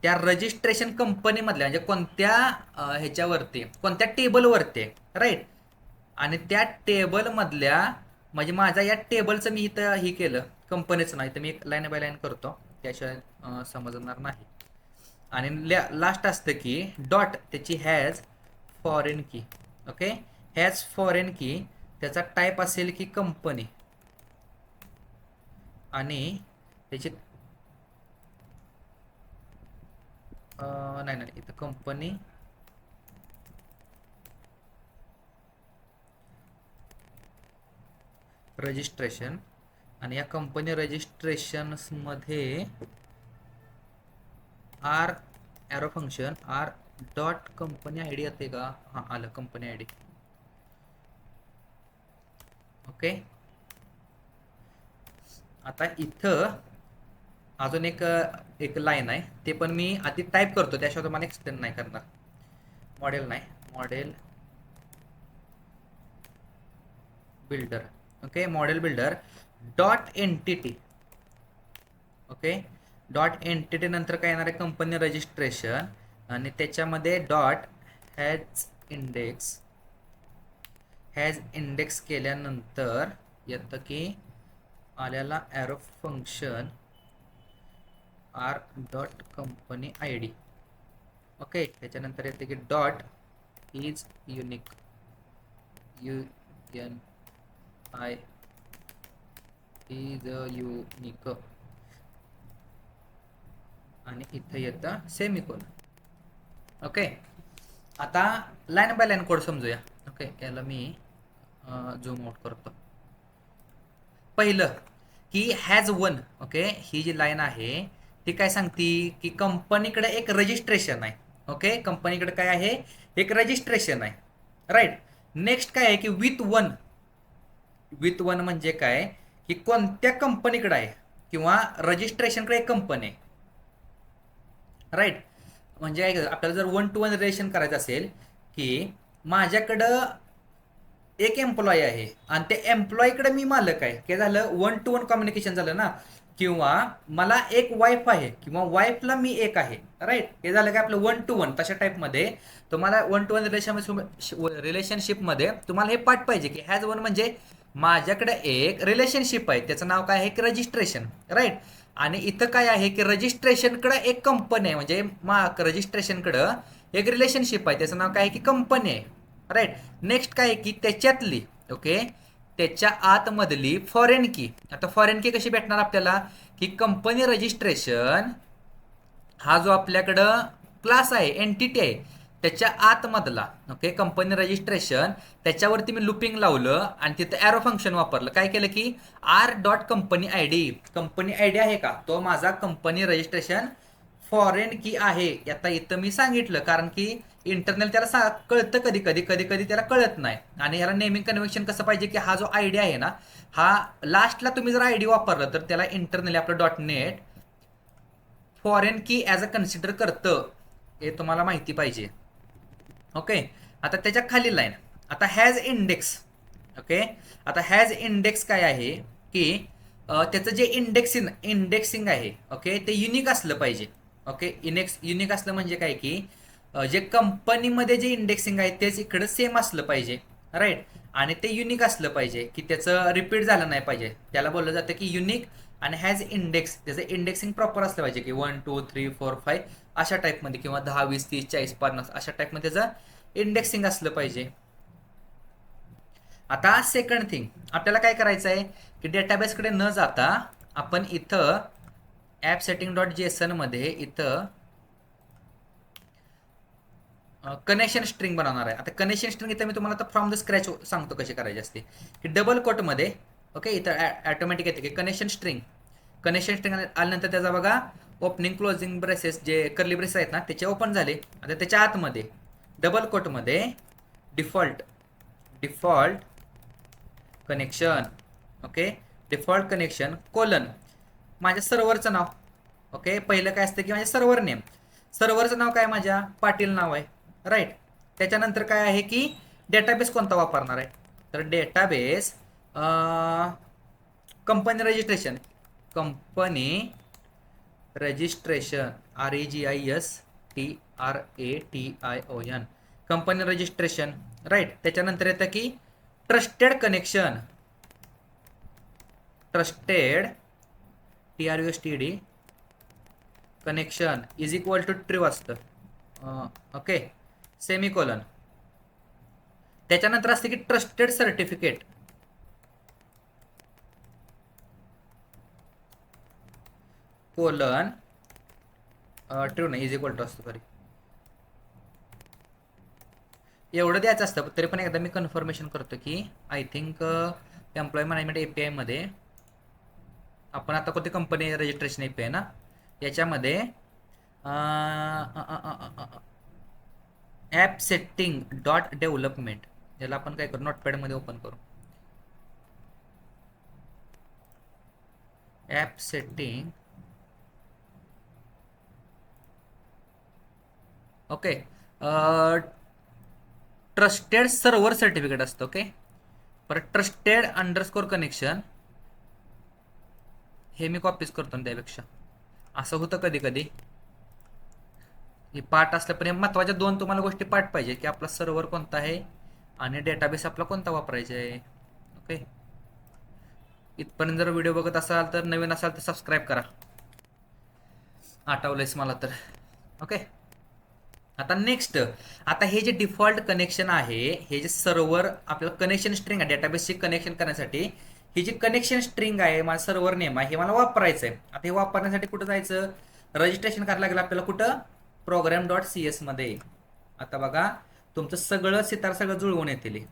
S1: त्या रजिस्ट्रेशन कंपनीमधल्या, म्हणजे कोणत्या ह्याच्यावरती, कोणत्या टेबलवरती, राईट. आणि त्या टेबलमधल्या, म्हणजे माझ्या या टेबलचं मी इथं ही केलं, कंपनीचं नाही तर मी एक लाईन बाय लाईन करतो, त्याशिवाय समजणार नाही. आणि लास्ट असतं की डॉट त्याची हॅज फॉरेन की, ओके, हॅज फॉरेन की, त्याचा टाईप असेल की कंपनी, आणि त्याची नाही नाही इथं कंपनी रजिस्ट्रेशन, आणि या कंपनी रजिस्ट्रेशन्समध्ये r arrow function r dot company I D येते का? हां आलं कंपनी आय डी. ओके. आता इथं अजून एक लाईन आहे, ते पण मी आधी टाईप करतो, त्याशिवाय तुम्हाला एक्सप्लेन नाही करणार. मॉडेल नाही, model builder. Okay, model builder dot entity. Okay, dot entity नंतर काय येणार आहे? कंपनी रजिस्ट्रेशन, आणि त्याच्यामध्ये डॉट हॅज इंडेक्स केल्यानंतर येतं की आल्याला arrow function r dot company I D. Okay, त्याच्यानंतर येते की dot is unique, UNI is unique, आणि इथं येतं सेमिकोलन. ओके, आता लाईन बाय लाईन कोड समजूया. ओके, याला मी झूम आउट करतो. पहिलं की हॅज वन. ओके, ही जी लाईन आहे ती काय सांगती की कंपनीकडे एक रजिस्ट्रेशन आहे. ओके, कंपनीकडे काय आहे? एक रजिस्ट्रेशन आहे. राईट. नेक्स्ट काय आहे की विथ वन म्हणजे काय की कोणत्या कंपनीकडे आहे किंवा रजिस्ट्रेशनकडे एक कंपनी आहे. राईट. म्हणजे आपल्याला जर 1 to 1 रिलेशन करायचं असेल की माझ्याकडं एक एम्प्लॉई आहे आणि त्या एम्प्लॉईकडे मी मालक आहे, काय झालं? 1 to 1 कम्युनिकेशन झालं ना. किंवा मला एक वाईफ आहे किंवा वाईफला मी एक आहे. राईट, हे झालं काय आपलं 1 to 1. तशा टाईपमध्ये तुम्हाला 1 to 1 रिलेशनशिपमध्ये तुम्हाला हे पाठ पाहिजे की हॅज वन म्हणजे माझ्याकडे एक रिलेशनशिप आहे, त्याचं नाव काय आहे की रजिस्ट्रेशन. राईट. आणि इथं काय आहे की रजिस्ट्रेशनकडे एक कंपनी आहे, म्हणजे रजिस्ट्रेशनकडं एक रिलेशनशिप आहे, त्याचं नाव काय आहे की कंपनी आहे. राईट. नेक्स्ट काय आहे की त्याच्यातली, ओके, त्याच्या आतमधली फॉरेन की. आता फॉरेन की कशी भेटणार आपल्याला की कंपनी रजिस्ट्रेशन हा जो आपल्याकडं क्लास आहे, एंटिटी आहे, त्याच्या आतमधला. ओके, कंपनी रजिस्ट्रेशन त्याच्यावरती मी लुपिंग लावलं आणि तिथं ॲरो फंक्शन वापरलं. काय केलं की r dot company I D. Company I D आहे का, तो माझा कंपनी रजिस्ट्रेशन फॉरेन की आहे. आता इथं मी सांगितलं कारण की इंटरनल त्याला कळतं कधी कधी त्याला कळत नाही. आणि ह्याला नेमिंग कन्व्हेन्शन कसं पाहिजे की हा जो आयडी आहे ना, हा लास्टला तुम्ही जर आयडी वापरलं तर त्याला इंटरनली आपलं डॉट नेट फॉरेन की ॲज अ कन्सिडर करतं, हे तुम्हाला माहिती पाहिजे. ओके, आता त्याच्या खाली लाईन आता हॅज इंडेक्स. ओके, आता हॅज इंडेक्स काय आहे की त्याचं जे इंडेक्सिंग आहे, ओके, ते युनिक असलं पाहिजे. ओके, युनिक असलं म्हणजे काय की जे कंपनीमध्ये जे इंडेक्सिंग आहे तेच इकडं सेम असलं पाहिजे. राईट. आणि ते युनिक असलं पाहिजे की त्याचं रिपीट झालं नाही पाहिजे. त्याला बोललं जातं की युनिक. आणि हॅज इंडेक्स, त्याचं इंडेक्सिंग प्रॉपर असलं पाहिजे की 1 2 3 4 5 अशा टाईपमध्ये, किंवा 10 20 30 40 50 अशा टाईपमध्ये त्याचं इंडेक्सिंग असलं पाहिजे. आता सेकंड थिंग आपल्याला काय करायचं आहे की डेटाबेसकडे न जाता आपण इथं ॲप सेटिंग डॉट जेसन मध्ये इथं कनेक्शन स्ट्रिंग बनवणार आहे. आता कनेक्शन स्ट्रिंग इथं मी तुम्हाला आता फ्रॉम द स्क्रॅच सांगतो कशी करायची असते की डबल कोटमध्ये. ओके, इथं ऑटोमॅटिक येते की कनेक्शन स्ट्रिंग आल्यानंतर त्याचा बघा ओपनिंग क्लोजिंग ब्रेसेस जे कर्ली ब्रेसेस आहेत ना त्याचे ओपन झाले. आता त्याच्या आतमध्ये डबल कोटमध्ये default connection. Okay, default connection colon माझ्या सर्व्हरचं नाव. ओके, पहिलं काय असतं की माझ्या सर्व्हर नेम. सर्व्हरचं नाव काय? माझ्या पाटील नाव आहे. राईट. त्याच्यानंतर काय आहे की डेटाबेस कोणता वापरणार आहे, तर database company registration REGISTRATION company registration. Right. त्याच्यानंतर येतं की trusted TRUSTED connection is equal to true असतं. Okay, semicolon. त्याच्यानंतर असते की ट्रस्टेड सर्टिफिकेट कोलन ट्रू नाही इज इक्वल टू असतं. सॉरी, एवढं द्यायचं असतं. तरी पण एकदा मी कन्फर्मेशन करतो की I think employ management API मध्ये आपण आता कोणती कंपनी रजिस्ट्रेशन API ना, याच्यामध्ये ॲप सेटिंग डॉट डेव्हलपमेंट, याला आपण काय करू, नोटपॅडमध्ये ओपन करू. App setting, okay. Trusted server certificate असतं. ओके, परत ट्रस्टेड अंडरस्कोर कनेक्शन, हे मी कॉपीज करतो ना. त्यापेक्षा असं होतं कधी कधी, हे पार्ट असल्यापर्यंत महत्त्वाच्या दोन तुम्हाला गोष्टी पाठ पाहिजे, की आपला सर्व्हर कोणता आहे आणि डेटाबेस आपला कोणता वापरायचा आहे. ओके, इथपर्यंत जर व्हिडिओ बघत असाल तर, नवीन असाल तर सबस्क्राईब करा, आठवलंयस मला तर. ओके, आता नेक्स्ट, आता हे जे डिफॉल्ट कनेक्शन आहे, हे जे सर्व्हर आपल्याला कनेक्शन स्ट्रिंग आहे डेटाबेसशी कनेक्शन करण्यासाठी, ही जी कनेक्शन स्ट्रिंग आहे, माझा सर्व्हर नेम आहे, हे मला वापरायचं आहे. आता हे वापरण्यासाठी कुठं जायचं, रजिस्ट्रेशन करायला लागेल आपल्याला. कुठं, प्रोग्राम डॉट सी एस मध्ये. आता बघा, तुमचं सगळं सितार सगळं जुळवून येतील,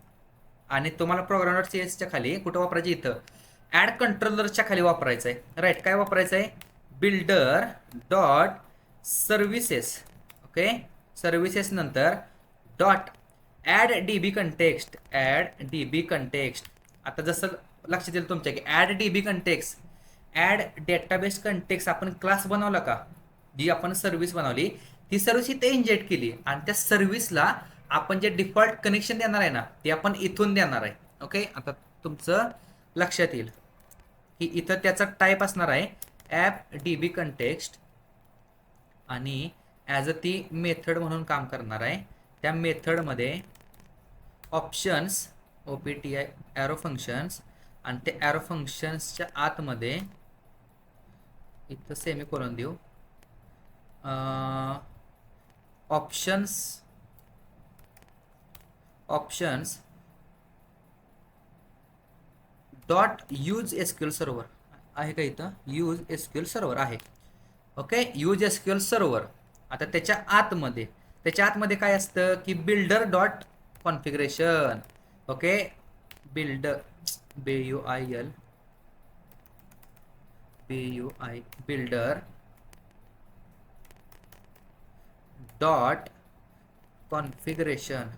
S1: आणि तुम्हाला प्रोग्राम डॉट सी एसच्या खाली कुठं वापरायचं, इथं ऍड कंट्रोलरच्या खाली वापरायचं आहे. राईट, काय वापरायचं आहे, builder dot services. Okay, services नंतर dot add D B context, add D B context. आता जसं लक्षात येईल तुमच्या की add D B context, add database context, आपण क्लास बनवला का, जी आपण सर्व्हिस बनवली, ती सर्व्हिस इथे इंजेक्ट केली, आणि त्या सर्व्हिसला आपण जे डिफॉल्ट कनेक्शन देणार आहे ना, ते आपण इथून देणार आहे. ओके, आता तुमचं लक्षात येईल की इथं त्याचा टाईप असणार आहे ॲप डी बी कंटेक्स्ट, आणि ॲज अ ती मेथड म्हणून काम करणार आहे. त्या मेथडमध्ये options, O P T I, arrow functions, आणि ते ॲरो फंक्शन्सच्या आतमध्ये इथं सेमीकोलन देऊ, options, options dot use SQL server आहे का, इथं यूज एसक्यूएल सर्व्हर आहे. Okay, use SQL server. आता त्याच्या आतमध्ये काय असतं की builder dot configuration. Okay, builder, BUIL, builder dot configuration.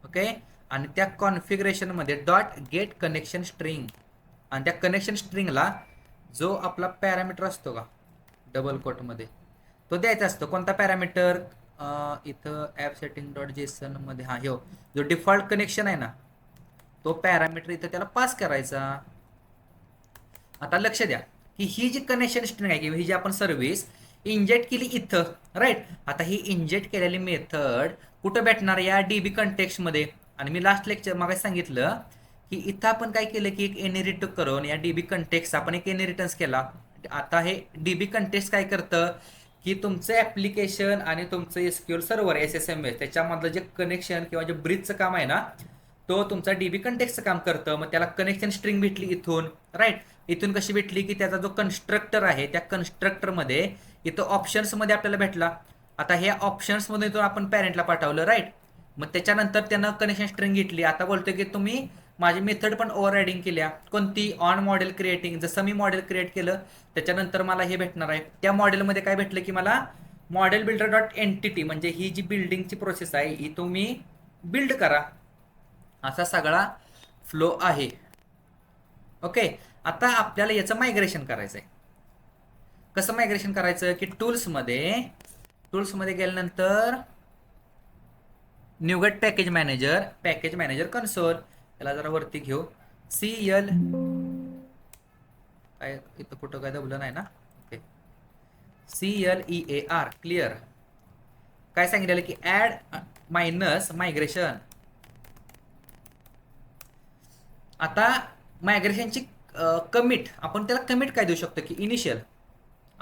S1: Okay, आणि त्या कॉन्फिगरेशन मध्ये डॉट गेट कनेक्शन स्ट्रिंग, आणि त्या कनेक्शन स्ट्रिंगला जो आपला पॅरामीटर असतो का डबल कोट मध्ये, तो द्यायचा असतो. कोणता पॅरामीटर, इथं ॲप सेटिंग डॉट जेसन मध्ये, हा हो, जो डिफॉल्ट कनेक्शन आहे ना, तो पॅरामीटर इथं त्याला पास करायचा. आता लक्ष द्या की ही जी कनेक्शन स्ट्रिंग आहे, ही जी आपण सर्व्हिस इंजेक्ट केली इथं, राईट. आता ही इंजेक्ट केलेली मेथड कुठं भेटणार, या डीबी कंटेक्स्ट मध्ये. आणि मी लास्ट लेक्चर मागे सांगितलं की इथं आपण काय केलं की एक इनहेरिट करून या डीबी कंटेक्स्ट आपण एक इनहेरिटन्स केला. आता हे डीबी कंटेक्स्ट काय करतं की तुमचं ऍप्लिकेशन आणि तुमचं एसक्यूएल सर्व्हर SSMS त्याच्यामधलं जे कनेक्शन किंवा जे ब्रिजचं काम आहे ना, तो तुमचा डीबी कंटेक्सचं काम करतं. मग त्याला कनेक्शन स्ट्रिंग भेटली इथून, राईट. इथून कशी भेटली की त्याचा जो कन्स्ट्रक्टर आहे, त्या कन्स्ट्रक्टरमध्ये इथं ऑप्शन्समध्ये आपल्याला भेटला. आता ह्या ऑप्शन्समध्ये इथून आपण पॅरेंटला पाठवलं, राईट. मग त्याच्यानंतर त्यानं कनेक्शन स्ट्रिंग घेतली. आता बोलतोय की तुम्ही माझी मेथड पण ओव्हर रायडिंग केल्या. कोणती, ऑन मॉडेल क्रिएटिंग. जसं मी मॉडेल क्रिएट केलं त्याच्यानंतर मला हे भेटणार आहे. त्या मॉडेलमध्ये काय भेटलं की मला मॉडेल बिल्डर डॉट एंटिटी, म्हणजे ही जी बिल्डिंगची प्रोसेस आहे ही तुम्ही बिल्ड करा, असा सगळा फ्लो आहे. ओके, आता आपल्याला याचं मायग्रेशन करायचं आहे. कसं मायग्रेशन करायचं की टूल्समध्ये गेल्यानंतर न्यूगेट पॅकेज मॅनेजर कन्सोल, याला जरा वरती घेऊ. CL, काय इथं कुठं काय दबलं नाही ना. Okay, CLEAR, clear. काय सांगितलेलं की ऍड मायनस मायग्रेशन. आता मायग्रेशनची कमिट, आपण त्याला कमिट काय देऊ शकतो की initial,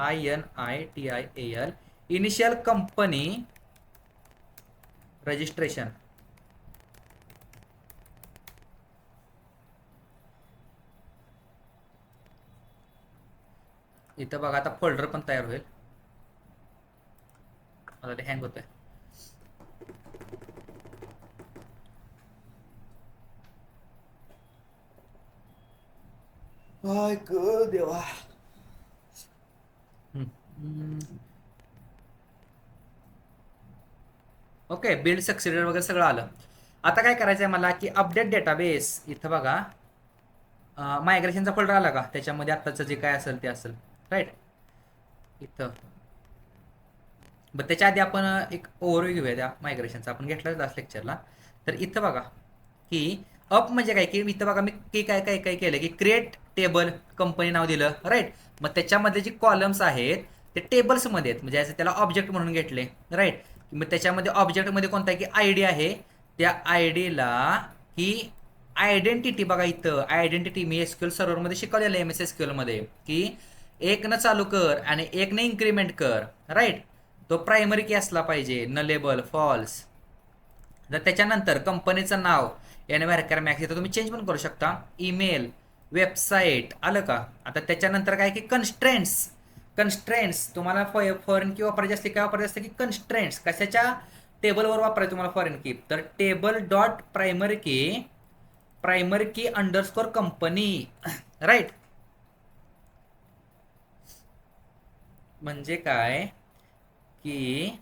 S1: INITIAL, initial company registration. इथं बघा आता फोल्डर पण तयार होईल. आता ते हँग होत आहे. देवा. ओके, बिल्ड सक्सेडेड वगैरे सगळं आलं. आता काय करायचं आहे मला की अपडेट डेटाबेस. इथं बघा मायग्रेशनचा फोल्डर आला का, त्याच्यामध्ये आत्ताचं जे काय असेल ते असेल, राईट. इथं बरं त्याच्या आधी आपण एक ओव्हरव्ह्यू घेऊया त्या मायग्रेशनचा, आपण घेतला लास्ट लेक्चरला. तर इथं बघा की अप म्हणजे काय की इथं बघा मी की काय काय काय केलं की क्रिएट टेबल कंपनी नाव दिलं, राईट. मग त्याच्यामध्ये जे कॉलम्स आहेत ते टेबल्समध्ये आहेत, म्हणजे असं त्याला ऑब्जेक्ट म्हणून घेतले, राईट. मग त्याच्यामध्ये ऑब्जेक्टमध्ये कोणता आहे की आय डी आहे. त्या आय डीला ही आयडेंटिटी बघा, इथं आयडेंटिटी मी एसक्यूएल सर्व्हरमध्ये शिकवलेलं आहे एम एस एसक्यूएल मध्ये की एक न चालू कर आणि एक न इन्क्रीमेंट कर, राईट. तो प्रायमरी की असला पाहिजे, न लेबल फॉल्स. तर त्याच्यानंतर कंपनीचं नाव याने व्हॅरकर मॅक्स इथं तुम्ही चेंज पण करू शकता. ईमेल, वेबसाईट आलं का. आता त्याच्यानंतर काय की कन्स्ट्रेंट्स. कन्स्ट्रेंट्स तुम्हाला फॉरेन की वापरायची असते, काय वापरायची असते की कन्स्ट्रेंट्स कशाच्या टेबलवर वापरायचं तुम्हाला फॉरेन की. तर टेबल डॉट प्रायमरी की अंडरस्कोर कंपनी, राईट. म्हणजे काय की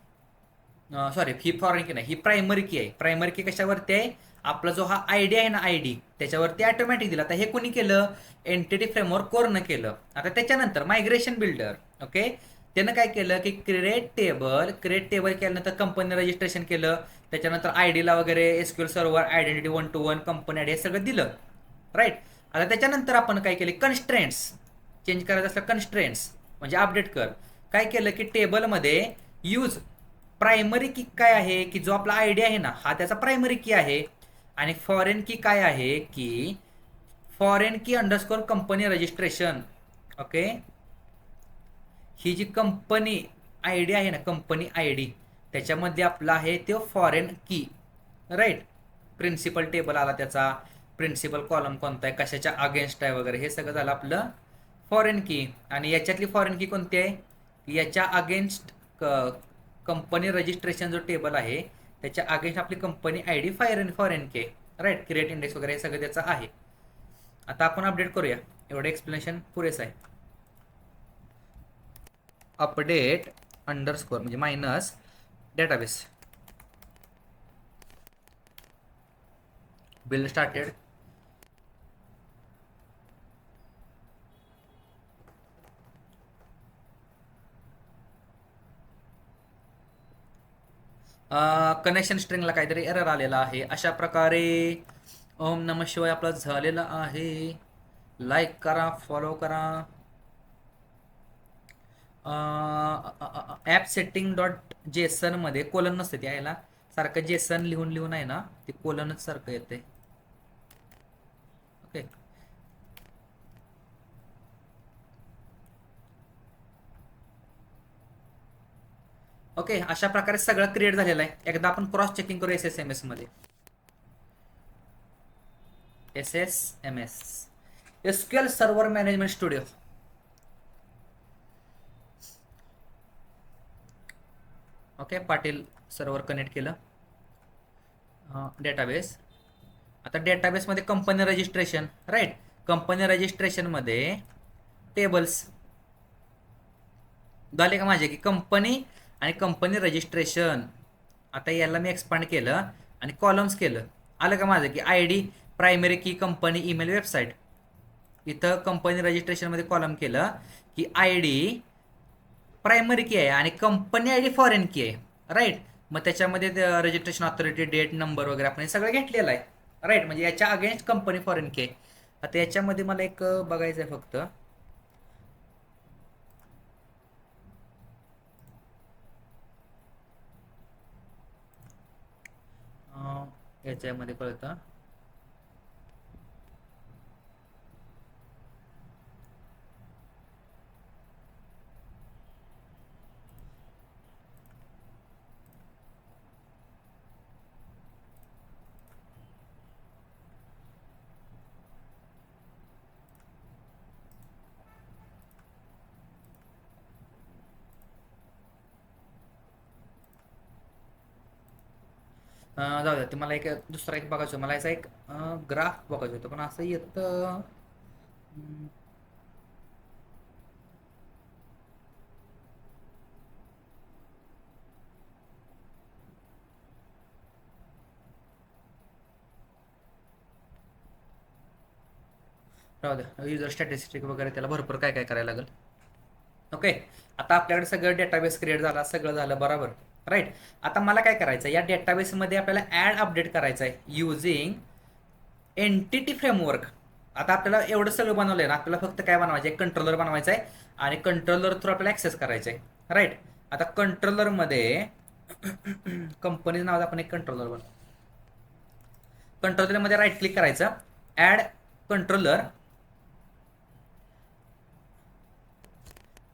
S1: सॉरी, ही फॉरेन की नाही, ही प्रायमरी की आहे. प्रायमरी की कशावरती आहे, आपला जो हा आयडी आहे ना आयडी त्याच्यावरती ऑटोमॅटिक दिला. आता हे कोणी केलं, एंटिटी फ्रेमवर्क कोरनं केलं. आता त्याच्यानंतर मायग्रेशन बिल्डर, ओके, त्यानं काय केलं की क्रिएट टेबल केल्यानंतर कंपनी रजिस्ट्रेशन केलं. त्याच्यानंतर आयडीला वगैरे SQL server identity 1 to 1 company ID हे सगळं दिलं, राईट. आता त्याच्यानंतर आपण काय केले, कन्स्ट्रेंट्स चेंज करायचं असलं कन्स्ट्रेंट्स म्हणजे अपडेट कर. काय केलं की टेबलमध्ये यूज प्रायमरी की काय आहे की जो आपला आयडी आहे ना हा त्याचा प्रायमरी की आहे. आणि फॉरेन की काय आहे की foreign key underscore company registration, okay. ही जी कंपनी आय डी आहे ना, कंपनी आय डी त्याच्यामध्ये आपला आहे तो फॉरेन की, राईट. प्रिन्सिपल टेबल आला त्याचा, प्रिन्सिपल कॉलम कोणता आहे, कशाच्या अगेन्स्ट आहे वगैरे हे सगळं झालं आपलं फॉरेन की. आणि याच्यातली फॉरेन की कोणती आहे, याच्या अगेन्स्ट कंपनी रजिस्ट्रेशन जो टेबल आहे त्याच्या अगेन्स्ट आपली कंपनी आय डी फॉरेन की, राईट. क्रिएट इंडेक्स वगैरे हे सगळं त्याचं आहे. आता आपण अपडेट करूया, एवढं एक्सप्लेनेशन पुरेसं आहे. अपडेट अंडरस्कोर म्हणजे minus database build started. Connection स्ट्रिंगला काहीतरी एरर आलेला आहे. अशा प्रकारे ओम नम शिवाय आपलं झालेलं आहे. लाईक करा, फॉलो करा. ॲप सेटिंग डॉट जेसन मध्ये कोलन नसते ते यायला, सारखं जेसन लिहून लिहून आहे ना ते कोलनच सारखं येते, ओके. ओके, अशा प्रकारे सगळं क्रिएट झालेलं आहे. एकदा आपण क्रॉस चेकिंग करू एस एस एम एस मध्ये. S S M S SQL server management studio. Okay, Patil server connect केलं. डेटाबेस. आता डेटाबेसमध्ये कंपनी रजिस्ट्रेशन, राईट. कंपनी रजिस्ट्रेशनमध्ये टेबल्स झाले का माझे की कंपनी आणि कंपनी रजिस्ट्रेशन. आता याला मी एक्सपांड केलं आणि कॉलम्स केलं, आलं का माझं की आय डी प्रायमरी की कंपनी ईमेल वेबसाईट. इथं कंपनी रजिस्ट्रेशनमध्ये कॉलम केलं की आय डी प्रायमरी की आहे आणि कंपनी आय डी फॉरेन की आहे, राईट. मग त्याच्यामध्ये रजिस्ट्रेशन ऑथॉरिटी डेट नंबर वगैरे आपण हे सगळं घेतलेलं आहे, राईट. म्हणजे याच्या अगेन्स्ट कंपनी फॉरेन की आहे. आता याच्यामध्ये मला एक बघायचं आहे फक्त, याच्यामध्ये कळतं. जाऊ द्या, ते मला एक दुसरा एक बघायचं, मला याचा एक ग्राफ बघायचं होतं पण असं येतं. राहू द्या, युजर स्टॅटिस्टिक वगैरे त्याला भरपूर काय काय करायला लागेल. ओके, आता आपल्याकडे सगळं डेटाबेस क्रिएट झाला, सगळं झालं बरोबर. राईट, आता मला काय करायचं आहे, या डेटाबेसमध्ये आपल्याला ॲड अपडेट करायचं आहे युझिंग एंटिटी फ्रेमवर्क. आता आपल्याला एवढं सगळं बनवलं आहे ना, आपल्याला फक्त काय बनवायचं आहे, कंट्रोलर बनवायचं आहे आणि कंट्रोलर थ्रू आपल्याला ॲक्सेस करायचं आहे. राईट, आता कंट्रोलरमध्ये कंपनी नावाचा आपण एक कंट्रोलर बनवू. कंट्रोलरमध्ये राईट क्लिक करायचं, ॲड कंट्रोलर,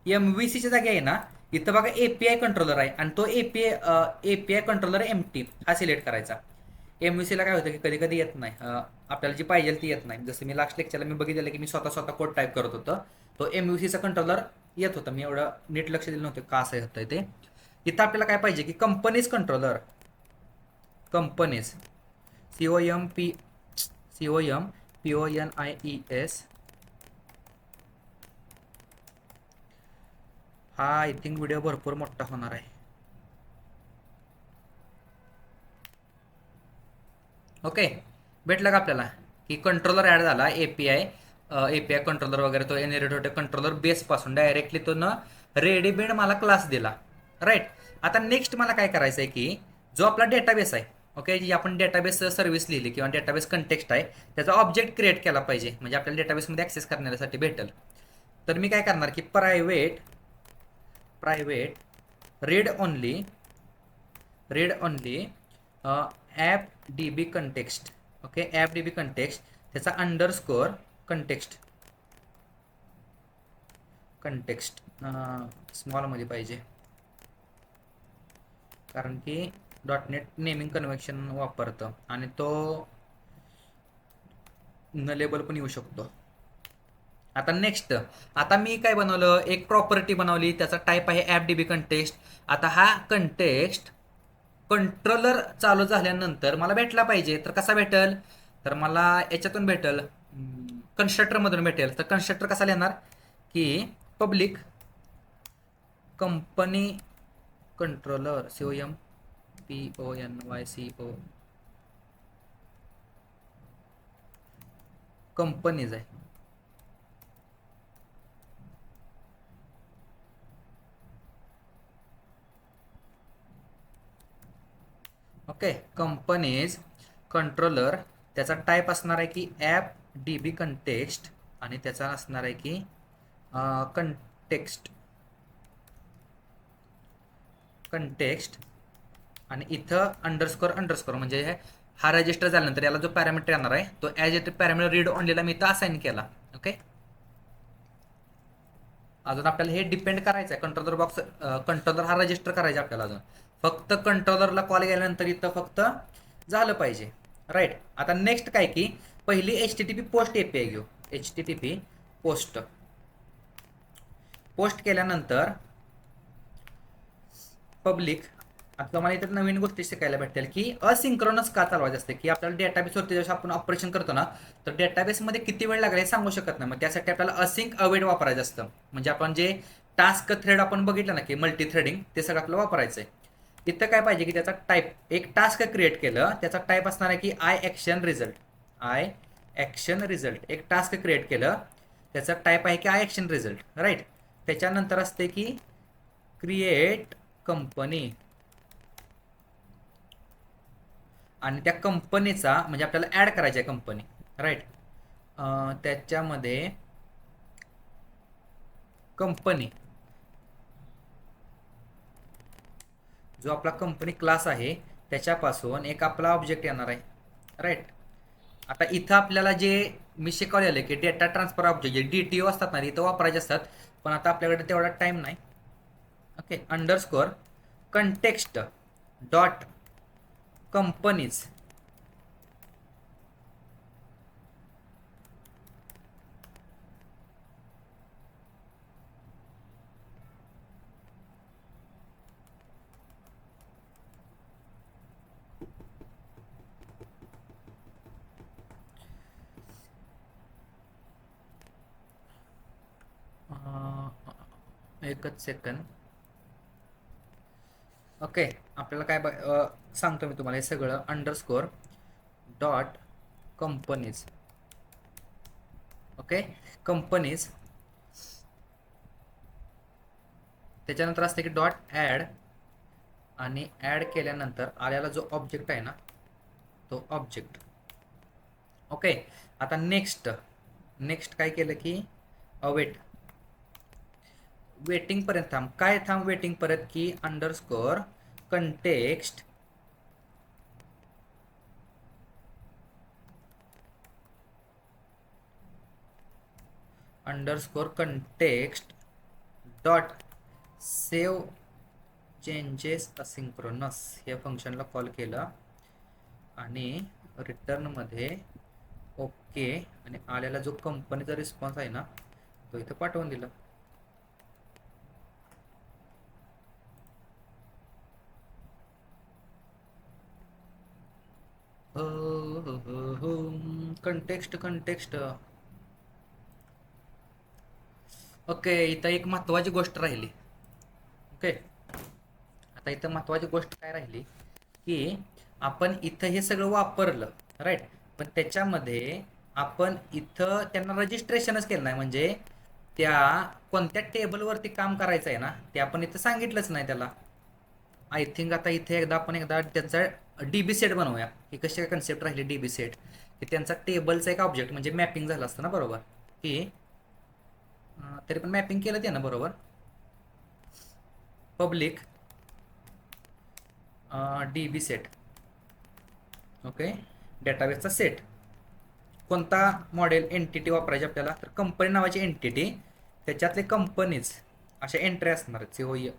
S1: MVCच्या जागी आहे ना इथं बघा API कंट्रोलर आहे आणि तो API कंट्रोलर MT हा सिलेक्ट करायचा. MVCला काय होतं की कधी कधी येत नाही, आपल्याला जी पाहिजे ती येत नाही. जसं मी लास्ट लेक्चरला मी बघितलेलं की मी स्वतः कोड टाईप करत होतो, तो MVCचा कंट्रोलर येत होता. मी एवढं नीट लक्ष दिलं नव्हतं का असं होतं ते. इथं आपल्याला काय पाहिजे की कंपनीज कंट्रोलर, कंपनीज COMPONIES. हा आय थिंक व्हिडिओ भरपूर मोठा होणार आहे. ओके, भेटलं का आपल्याला की कंट्रोलर ॲड झाला, API कंट्रोलर वगैरे तो एनरेट होते कंट्रोलर बेसपासून डायरेक्टली तो न रेडीमेड मला क्लास दिला. राईट, आता नेक्स्ट मला काय करायचं आहे की जो आपला डेटाबेस आहे, ओके, जी आपण डेटाबेस सर्व्हिस लिहिली किंवा डेटाबेस कंटेक्स्ट आहे त्याचा ऑब्जेक्ट क्रिएट केला पाहिजे, म्हणजे आपल्याला डेटाबेसमध्ये ॲक्सेस करण्यासाठी भेटेल. तर मी काय करणार की private read only app DB context. Okay, app DB context त्याचा अंडरस्कोर कंटेक्स्ट स्मॉलमध्ये पाहिजे, कारण की .NET नेमिंग कन्व्हेन्शन वापरतं आणि तो नलेबल पण येऊ शकतो. आता नेक्स्ट, आता मी काय बनवलं, एक प्रॉपर्टी बनवली, त्याचा टाईप आहे ॲप DB कंटेक्स्ट. आता हा कंटेक्स्ट कंट्रोलर चालू झाल्यानंतर मला भेटला पाहिजे, तर कसा भेटेल, तर मला याच्यातून भेटेल, कन्स्ट्रक्टरमधून भेटेल. तर कन्स्ट्रक्टर कसा लिहिणार की public company controller COMPONYCO companies आहे. ओके, कंपनीज कंट्रोलर, त्याचा टाईप असणार आहे की ॲप DB कंटेक्स्ट आणि त्याचा असणार आहे की कंटेक्स्ट आणि इथं अंडरस्कोर म्हणजे हा रजिस्टर झाल्यानंतर याला जो पॅरामीटर येणार आहे तो ॲज इट पॅरामीटर रीड ऑनलीला मी इथं असाइन केला. ओके, अजून आपल्याला हे डिपेंड करायचं आहे, कंट्रोलर हा रजिस्टर करायचा आपल्याला. अजून फक्त कंट्रोलरला कॉल केल्यानंतर इथं फक्त झालं पाहिजे. राईट, आता नेक्स्ट काय की पहिली HTTP पोस्ट API घेऊ. HTTP पोस्ट केल्यानंतर पब्लिक. आता मला इथं नवीन गोष्टी शिकायला भेटेल की असिंक्रोनस का चालवायचं असते, की आपल्याला डेटाबेसवरती जसं आपण ऑपरेशन करतो ना, तर डेटाबेसमध्ये किती वेळ लागेल हे सांगू शकत नाही. मग त्यासाठी आपल्याला असिंक अवेट वापरायचं असतं. म्हणजे आपण जे टास्क थ्रेड आपण बघितलं ना की मल्टी थ्रेडिंग, ते सगळं आपल्याला वापरायचं आहे. इथं काय पाहिजे की त्याचा टाईप, एक टास्क क्रिएट केलं त्याचा टाईप असणार आहे की आय ॲक्शन रिझल्ट. एक टास्क क्रिएट केलं त्याचा टाईप आहे की आय ॲक्शन रिझल्ट. राईट, त्याच्यानंतर असते की क्रिएट कंपनी आणि त्या कंपनीचा म्हणजे आपल्याला ॲड करायची आहे कंपनी. राईट, त्याच्यामध्ये कंपनी जो आपला कंपनी क्लास आहे त्याच्यापासून एक आपला ऑब्जेक्ट येणार आहे. राईट, आता इथं आपल्याला जे मी शिकवलेलं की डेटा ट्रान्सफर ऑब्जेक्ट जे DTO असतात ना इथं वापरायचे असतात, पण आता आपल्याकडे तेवढा टाईम नाही. Okay, underscore context dot companies एकच सेकंड. ओके, आपल्याला काय सांगतो मी तुम्हाला हे सगळं. Underscore dot companies. Okay. Companies, त्याच्यानंतर असते की डॉट ॲड, आणि ॲड केल्यानंतर आल्याला जो ऑब्जेक्ट आहे ना तो ऑब्जेक्ट. ओके. आता नेक्स्ट नेक्स्ट काय केलं की वेट, वेटिंग पर्यंत थांब. काय थांब वेटिंग परत की underscore context dot save changes asynchronous हे फंक्शनला कॉल केलं आणि रिटर्नमध्ये ओके आणि आलेला जो कंपनीचा रिस्पॉन्स आहे ना तो इथं पाठवून दिला. कंटेक्स्ट. ओके. इथं एक महत्वाची गोष्ट राहिली. ओके. आता इथं महत्वाची गोष्ट काय राहिली की आपण इथं हे सगळं वापरलं, राईट, पण त्याच्यामध्ये आपण इथं त्यांना रजिस्ट्रेशनच केलं नाही. म्हणजे त्या कोणत्या टेबलवरती काम करायचं आहे ना ते आपण इथं सांगितलंच नाही त्याला. आय थिंक आता इथे एकदा त्यांचा डीबी सेट बनवूया. ही कशी काय कन्सेप्ट राहिली डीबी सेट, की त्यांचा टेबलचा एक ऑब्जेक्ट म्हणजे मॅपिंग झालं असतं ना, बरोबर, की तरी पण मॅपिंग केलं ते ना, बरोबर. Public DB set. ओके. डेटाबेसचा सेट कोणता मॉडेल एंटिटी वापरायची आपल्याला, तर कंपनी नावाची एंटिटी, त्याच्यातले कंपनीज अशा एंट्री असणार आहेत.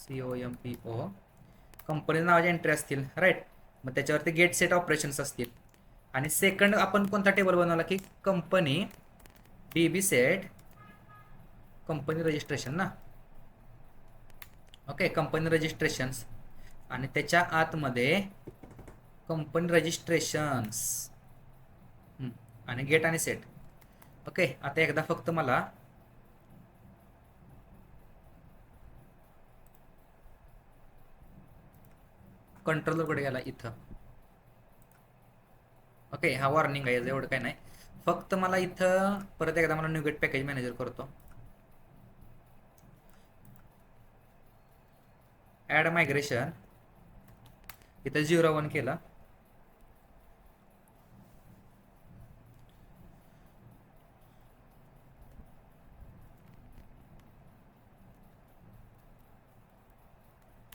S1: COMPO कंपनी नावाच्या एंट्री असतील, राईट. मग त्याच्यावरती गेट सेट ऑपरेशन्स असतील. आणि सेकंड आपण कोणता टेबल बनवला की company dB set company registration ना. ओके. कंपनी रजिस्ट्रेशन्स आणि त्याच्या आतमध्ये कंपनी रजिस्ट्रेशन्स आणि गेट आणि सेट. ओके. आता एकदा फक्त मला कंट्रोलर कडे गेला इथं. ओके. हा वॉर्निंग आहे, एवढं काय नाही. फक्त मला इथं परत एकदा मला न्यूगेट पॅकेज मॅनेजर करतो. ॲड मायग्रेशन इथं 0 1 केला.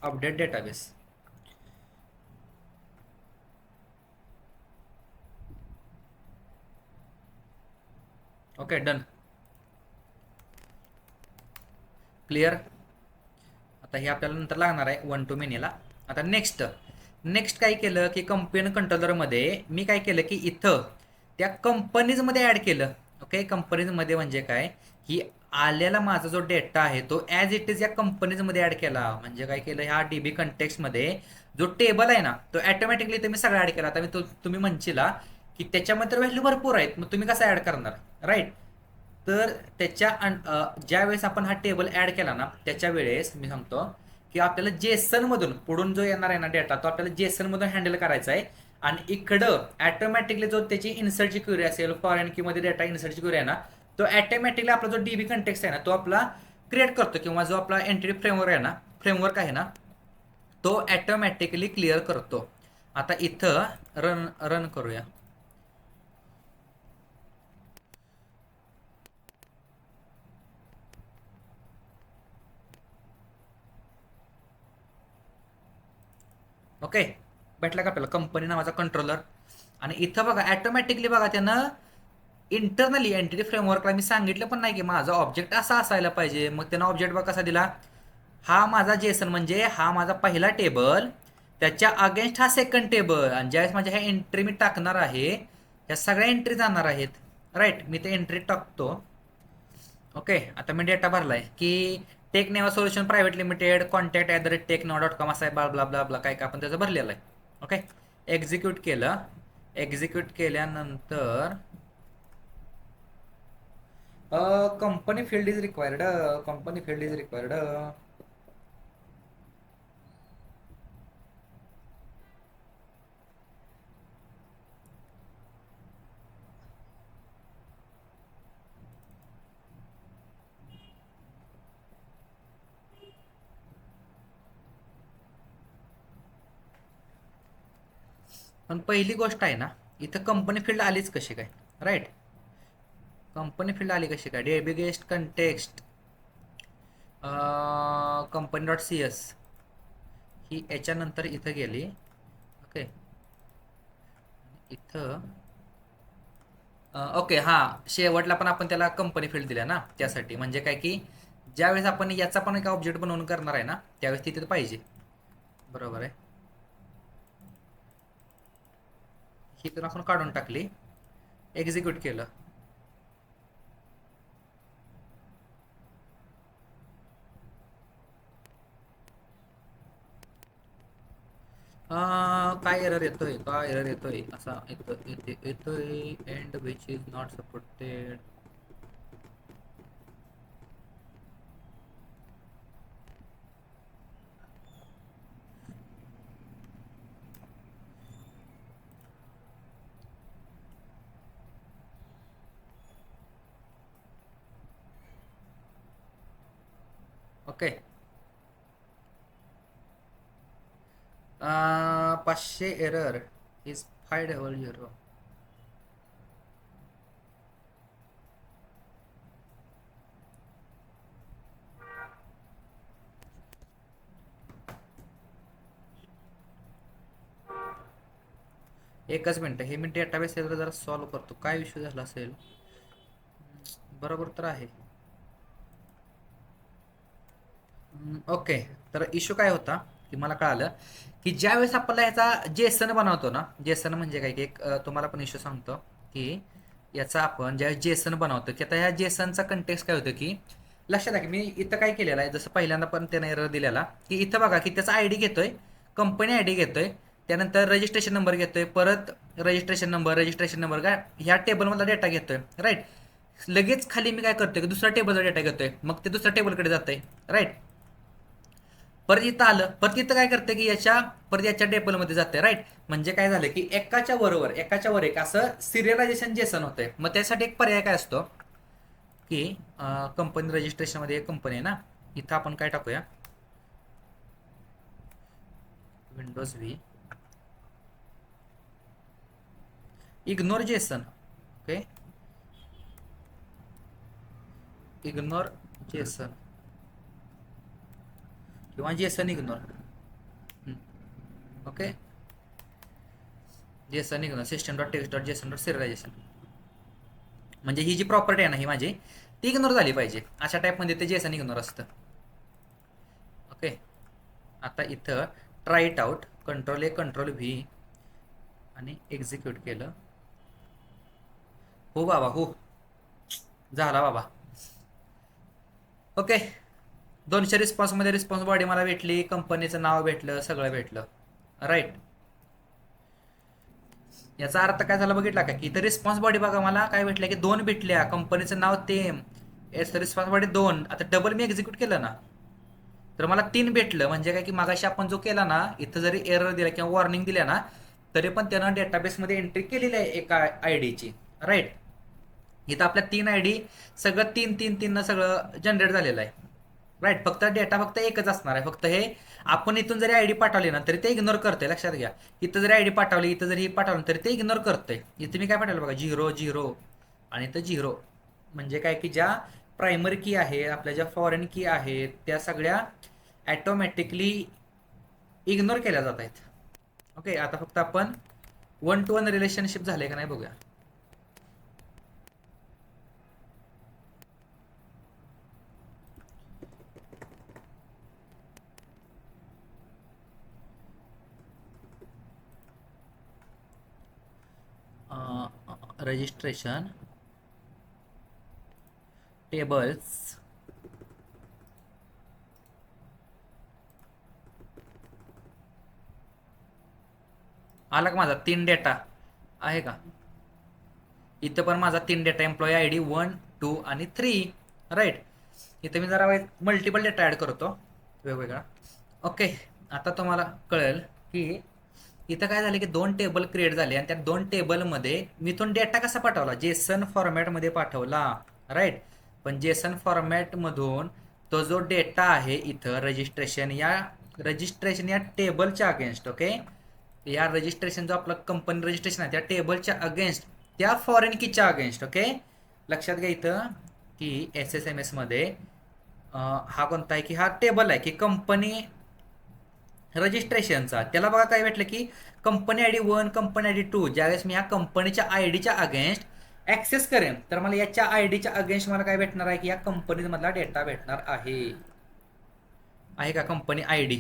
S1: Update database. Okay. Done. Clear. आता हे आपल्याला नंतर लागणार आहे 1 to manyला. आता नेक्स्ट काय केलं की कंपनी कंट्रोलरमध्ये मी काय केलं की इथं त्या कंपनीजमध्ये ॲड केलं. ओके. कंपनीजमध्ये म्हणजे काय की आलेला माझा जो डेटा आहे तो ॲज इट इज या कंपनीजमध्ये ॲड केला. म्हणजे काय केलं, ह्या डीबी कंटेक्स्टमध्ये जो टेबल आहे ना तो ऑटोमॅटिकली तुम्ही सगळं ॲड केला. आता मी तुम्ही म्हणशीला की त्याच्यामध्ये व्हॅल्यू भरपूर आहेत, मग तुम्ही कसं ॲड करणार, राईट. तर ज्या वेळेस आपण हा टेबल ॲड केला ना त्याच्या वेळेस मी सांगतो की आपल्याला जेसन मधून पुढून जो येणार आहे ना डेटा तो आपल्याला जेसन मधून हँडल करायचा आहे. आणि इकडं ऑटोमॅटिकली जो त्याची इन्सर्टची क्वेरी असेल, फॉरेन की मध्ये डेटा इन्सर्टची क्वेरी आहे ना तो ऑटोमॅटिकली आपला जो डीबी कंटेक्स्ट आहे ना तो आपला क्रिएट करतो, किंवा जो आपला एंटिटी फ्रेमवर्क आहे ना तो ऑटोमॅटिकली क्लिअर करतो. आता इथं रन करूया. ओके. भेटला का आपल्याला कंपनी नावाचा कंट्रोलर. आणि इथं बघा ऑटोमॅटिकली बघा त्यानं इंटरनली एंटिटी फ्रेमवर्कला मी सांगितलं पण नाही की माझा ऑब्जेक्ट असा असायला पाहिजे. मग त्यानं ऑब्जेक्ट बघा कसा दिला, हा माझा जेसन म्हणजे हा माझा पहिला टेबल, त्याच्या अगेन्स्ट हा सेकंड टेबल. आणि ज्यावेळेस माझ्या ह्या एंट्री मी टाकणार आहे ह्या सगळ्या एंट्री जाणार आहेत, राईट. मी ते एंट्री टाकतो. ओके. आता मी डेटा भरलाय की टेक नेवा सोल्युशन प्रायव्हेट लिमिटेड contact@technova.com असा आहे, ब्ला ब्ला ब्ला ब्ला काय काय आपण त्याचं भरलेलं आहे. ओके. एक्झिक्यूट केलं. एक्झिक्यूट केल्यानंतर company field is required. Company field is required. पण पहिली गोष्ट आहे ना, इथं कंपनी फील्ड आलीच कशी काय, राईट? कंपनी फील्ड आली कशी काय? डेबिगेस्ट context company dot C S ही याच्यानंतर इथं गेली. ओके, इथं ओके हां, शेवटला पण आपण त्याला कंपनी फील्ड दिल्या ना, त्यासाठी म्हणजे काय की ज्यावेळेस आपण याचा पण एक ऑब्जेक्ट बनवून करणार आहे ना, त्यावेळेस तिथे पाहिजे. बरोबर आहे. ही तर आपण काढून टाकली, एक्झिक्यूट केलं. काय एरर येतोय, काय एरर येतोय, असा येतोय and which is not supported. Okay, 500 error is 500. एकच मिनिट, हे मी डेटाबेस जरा सॉल्व्ह करतो. काय इश्यू झाला असेल? बरोबर तर आहे. ओके, तर इश्यू काय होता की मला कळालं की ज्यावेळेस आपल्याला ह्याचा जेसन बनवतो ना, जेसन म्हणजे काय की एक तुम्हाला पण इश्यू सांगतो की याचा आपण ज्यावेळेस जेसन बनवतो की आता ह्या जेसनचा कंटेक्स्ट काय होतं की लक्षात आहे की मी इथं काय केलेलं आहे, जसं पहिल्यांदा पण त्याने एरर दिलेला की इथं बघा की त्याचा आयडी घेतोय, कंपनी आयडी घेतोय, त्यानंतर रजिस्ट्रेशन नंबर घेतोय, परत रजिस्ट्रेशन नंबर काय ह्या टेबलमधला डेटा घेतोय, राईट? लगेच खाली मी काय करतोय की दुसऱ्या टेबलचा डेटा घेतोय, मग ते दुसऱ्या टेबलकडे जातंय, राईट? परत इथं आलं, परत इथं काय करते की याच्या परत याच्या टेबलमध्ये जाते, राईट? म्हणजे काय झालं की एकाच्या वर एक असं सिरियलायझेशन जेसन होतंय. मग त्यासाठी एक पर्याय काय असतो की कंपनी रजिस्ट्रेशनमध्ये एक कंपनी आहे ना, इथं आपण काय टाकूया, windows V ignore JSON. Okay, ignore JSON किंवा JSON ignore. Okay, JSON ignore system dot text dot JSON dot serialization. म्हणजे ही जी प्रॉपर्टी आहे ना ही माझी, ती इग्नोर झाली पाहिजे. अशा टाईपमध्ये ते जेसन इग्नोर असतं. ओके, आता इथं try it out, control A control V आणि एक्झिक्यूट केलं. हो बाबा हो, झाला बाबा. ओके, 200 रिस्पॉन्समध्ये रिस्पॉन्स बॉडी मला भेटली, कंपनीचं नाव भेटलं, सगळं भेटलं, राईट? याचा अर्थ काय झाला बघितला का की इथं रिस्पॉन्स बॉडी बघा मला काय भेटलं की 2 भेटल्या, कंपनीचं नाव तेम, रिस्पॉन्स बॉडी 2. आता डबल मी एक्झिक्यूट केलं ना तर मला 3 भेटलं. म्हणजे काय की मागाशी आपण जो केला ना, इथं जरी एरर दिला किंवा वॉर्निंग दिल्या ना, तरी पण त्यानं डेटाबेसमध्ये एंट्री केलेली आहे एका आयडीची, राईट? इथं आपल्या 3 आयडी सगळं 3 न सगळं जनरेट झालेलं आहे, राईट? फक्त डेटा फक्त एकच असणार आहे. फक्त हे आपण इथून जरी आयडी पाठवली ना तरी ते इग्नोर करते, लक्षात घ्या. इथं जरी आयडी पाठवली, इथं जरी पाठवलं तरी ते इग्नोर करते. इथे मी काय पाठवलं बघा, 0 आणि इथं 0. म्हणजे काय की ज्या प्रायमरी की आहे, आपल्या ज्या फॉरेन की आहेत, त्या सगळ्या ॲटोमॅटिकली इग्नोर केल्या जात आहेत. ओके, आता फक्त आपण 1 to 1 रिलेशनशिप झाले का नाही बघूया. रजिस्ट्रेशन टेबल्स आला का माझा 3 डेटा आहे का? इथं पण माझा 3 डेटा, एम्प्लॉई आय डी 1, 2 आणि 3, राईट? इथं मी जरा मल्टिपल डेटा ॲड करतो वेगवेगळा. ओके, आता तुम्हाला कळेल की इथं काय झालं की 2 टेबल क्रिएट झाले आणि त्या 2 टेबलमध्ये मी तो डेटा कसा पाठवला, जेसन फॉर्मॅटमध्ये पाठवला, राईट? पण जेसन फॉर्मॅटमधून तो जो डेटा आहे इथं रजिस्ट्रेशन या टेबलच्या अगेन्स्ट, ओके, या रजिस्ट्रेशन जो आपलं कंपनी रजिस्ट्रेशन आहे त्या टेबलच्या अगेन्स्ट त्या फॉरेन कीच्या अगेन्स्ट. ओके, लक्षात घ्या इथं की SSMS मध्ये हा कोणता आहे की हा टेबल आहे की कंपनी रजिस्ट्रेशनचा. त्याला बघा काय भेटलं की कंपनी ID 1, कंपनी ID 2. ज्यावेळेस मी ह्या कंपनीच्या आयडीच्या अगेन्स्ट ऍक्सेस करेन तर मला याच्या आयडीच्या अगेन्स्ट मला काय भेटणार आहे की या कंपनी मधला डेटा भेटणार आहे का कंपनी ID.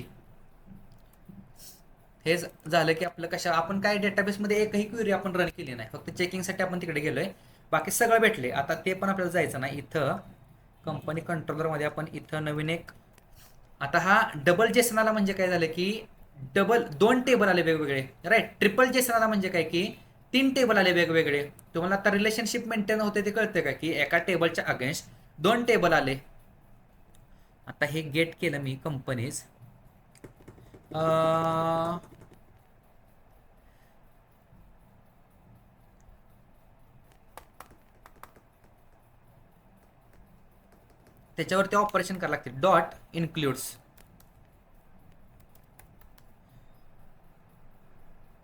S1: हे झालं की आपलं कशा आपण काय डेटाबेसमध्ये एकही क्वेरी आपण रन केली नाही, फक्त चेकिंगसाठी आपण तिकडे गेलोय, बाकी सगळं भेटले. आता ते पण आपल्याला जायचं नाही. इथं कंपनी कंट्रोलरमध्ये आपण इथं नवीन एक आता हा डबल जेसन आला म्हणजे काय झालं की दोन टेबल आले वेगवेगळे, राईट. ट्रिपल जेसन आला म्हणजे काय की 3 टेबल आले वेगवेगळे. तुम्हाला आता रिलेशनशिप मेंटेन होते ते कळते का की एका टेबलच्या अगेन्स्ट 2 टेबल आले. आता हे गेट केलं मी कंपनीज त्याच्यावरती ऑपरेशन करावं लागते. डॉट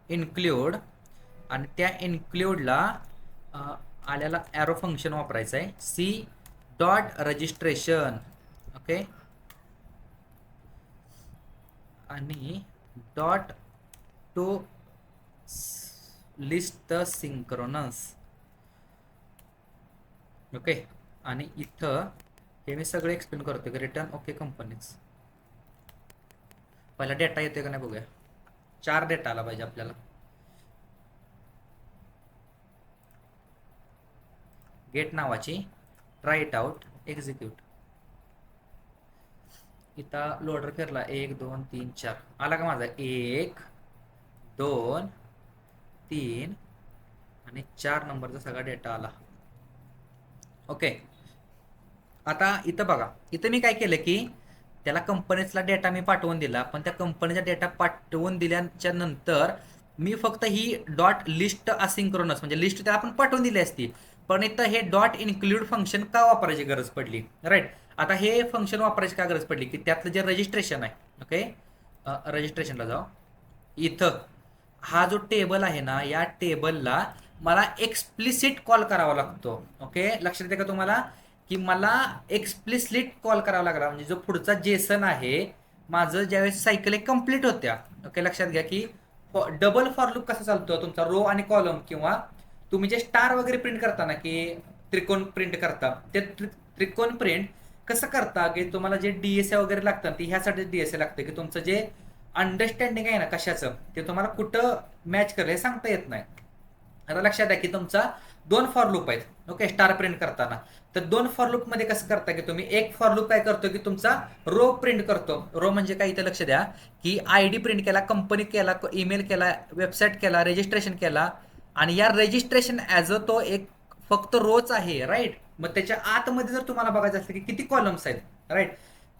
S1: इन्क्ल्यूड आणि त्या इन्क्ल्यूडला आल्याला ॲरो फंक्शन वापरायचं आहे. C dot registration. ओके, आणि dot to list the synchronous. Okay, आणि इथं हे मी सगळं एक्सप्लेन करतो की रिटर्न ओके कंपनीज. पहिला डेटा येतोय का नाही बघूया. 4 डेटा आला पाहिजे आपल्याला. गेट नावाची ट्राय इट आउट एक्झिक्यूट. इथं लोडर फिरला 1 2 3 4 आला का माझा 1 2 3 आणि 4 नंबरचा सगळा डेटा आला. ओके, आता इथं बघा, इथं मी काय केलं की त्याला कंपनीचा डेटा मी पाठवून दिला, पण त्या कंपनीचा डेटा पाठवून दिल्याच्या नंतर मी फक्त ही डॉट लिस्ट असिंक्रोनस म्हणजे लिस्ट त्याला आपण पाठवून दिली असती, पण इथं हे डॉट इन्क्ल्यूड फंक्शन का वापरायची गरज पडली, राईट. आता हे फंक्शन वापरायची का गरज पडली की त्यातलं जे रजिस्ट्रेशन आहे, ओके, रजिस्ट्रेशनला जाऊ. इथं हा जो टेबल आहे ना, या टेबलला मला एक्सप्लिसिट कॉल करावा लागतो. ओके, लक्षात येते का तुम्हाला की मला एक्सप्लिसिट कॉल करावा लागला म्हणजे जो पुढचा जेसन आहे माझं ज्यावेळेस सायकल एक कंप्लीट होत्या. ओके, लक्षात घ्या की डबल फॉर लूप कसा चालतो तुमचा रो आणि कॉलम, किंवा तुम्ही जे स्टार वगैरे प्रिंट करता ना की त्रिकोण प्रिंट करता, ते त्रिकोण प्रिंट कसं करता की तुम्हाला जे DSA वगैरे लागतं ते ह्यासाठी DSA लागतं की तुमचं जे अंडरस्टँडिंग आहे ना कशाचं ते तुम्हाला कुठं मॅच करेल हे सांगता येत नाही. आता लक्षात द्या की तुमचा 2 फॉर लूप आहेत. ओके, स्टार प्रिंट करताना तर 2 फॉर लूप मध्ये कसं करता की तुम्ही एक फॉर लूप काय करतो की तुमचा रो प्रिंट करतो. रो म्हणजे काय इथे लक्ष द्या की ID प्रिंट केला, कंपनी केला, ईमेल केला, वेबसाईट केला, रजिस्ट्रेशन केला, आणि या रजिस्ट्रेशन ॲज अ तो एक फक्त रोच आहे, राईट. मग त्याच्या आतमध्ये जर तुम्हाला बघायचं असेल की किती कॉलम्स आहेत, राईट.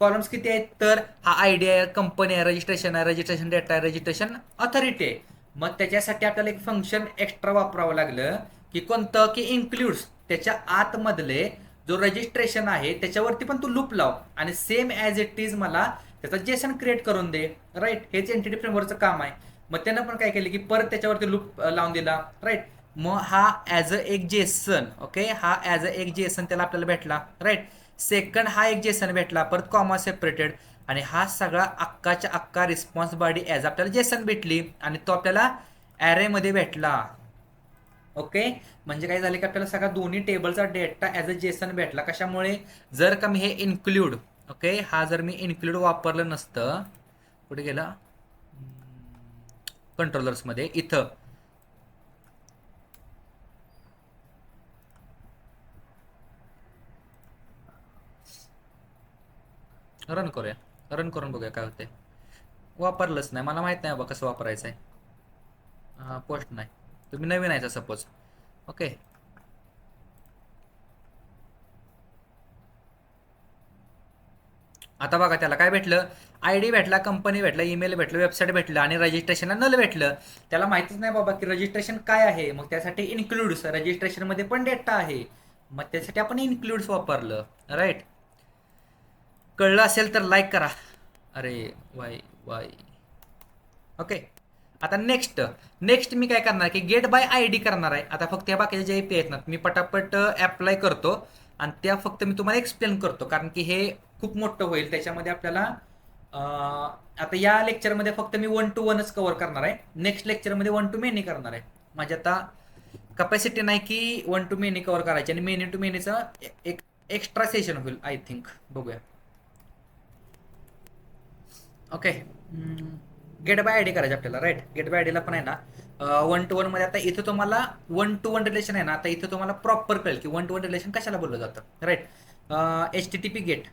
S1: कॉलम्स किती आहेत तर हा ID आहे, कंपनी आहे, रजिस्ट्रेशन आहे, रजिस्ट्रेशन डेटा आहे, रजिस्ट्रेशन ऑथॉरिटी आहे. मग त्याच्यासाठी आपल्याला एक फंक्शन एक्स्ट्रा वापरावं लागलं की कोणतं की इन्क्ल्यूड्स त्याच्या आतमधले जो रजिस्ट्रेशन आहे त्याच्यावरती पण तू लूप लाव आणि सेम ॲज इट इज मला त्याचा जेसन क्रिएट करून दे, राईट. हेच एंटिटी फ्रेमवर्कचं काम आहे. मग त्यानं पण काय केलं की परत त्याच्यावरती लूप लावून दिला, राईट. मग हा ॲज अ एक जेसन, ओके, हा ॲज अ एक जेसन त्याला आपल्याला भेटला, राईट. सेकंड हा एक जेसन भेटला, परत कॉमा सेपरेटेड, आणि हा सगळा अक्काच्या अक्का रिस्पॉन्स बॉडी ॲज आपल्याला जेसन भेटली आणि तो आपल्याला ॲरेमध्ये भेटला. ओके, म्हणजे काय झालं की आपल्याला सगळा दोन्ही टेबलचा डेटा ॲज अ जेसन भेटला. कशामुळे जर का मी हे इन्क्ल्यूड, ओके, हा जर मी इन्क्ल्यूड वापरलं नसतं, कुठे गेला कंट्रोलर्समध्ये, इथं रन करूया, रन करून बघूया काय होते. वापरलंच नाही, मला माहित नाही बाबा कसं वापरायचं आहे. पोस्ट नाही, तुम्ही नवीन आहे सपोज. ओके, आता बघा त्याला काय भेटलं, ID भेटला, कंपनी भेटला, ईमेल भेटलं, वेबसाईट भेटलं, आणि रजिस्ट्रेशनला नल भेटलं. त्याला माहितीच नाही बाबा की रजिस्ट्रेशन काय आहे. मग त्यासाठी इन्क्लूड्स, रजिस्ट्रेशनमध्ये पण डेटा आहे, मग त्यासाठी आपण इन्क्लूड्स वापरलं, राईट. कळलं असेल तर लाईक करा. अरे वाय वाय. ओके, आता नेक्स्ट मी काय करणार की गेट बाय आय डी करणार आहे. आता फक्त या बाकीच्या ज्या एपी आहेत ना मी पटापट अप्लाय करतो आणि त्या फक्त मी तुम्हाला एक्सप्लेन करतो, कारण की हे खूप मोठं होईल. त्याच्यामध्ये आपल्याला आता या लेक्चरमध्ये फक्त मी 1 to 1च कव्हर करणार आहे. नेक्स्ट लेक्चरमध्ये 1 to मेनी करणार आहे. माझी आता कपॅसिटी नाही की 1 to मेनी कव्हर करायची, आणि मेनी टू मेनीचं एक एक्स्ट्रा सेशन होईल आय थिंक. बघूया. ओके, गेट बाय आयडी करायचं आपल्याला, राईट. गेट बाय आयडीला पण आहे ना 1 to 1 मध्ये. आता इथं तुम्हाला 1 to 1 रिलेशन आहे ना, आता इथं तुम्हाला प्रॉपर कळेल की 1 to 1 रिलेशन कशाला बोललं जातं, राईट. HTTP गेट,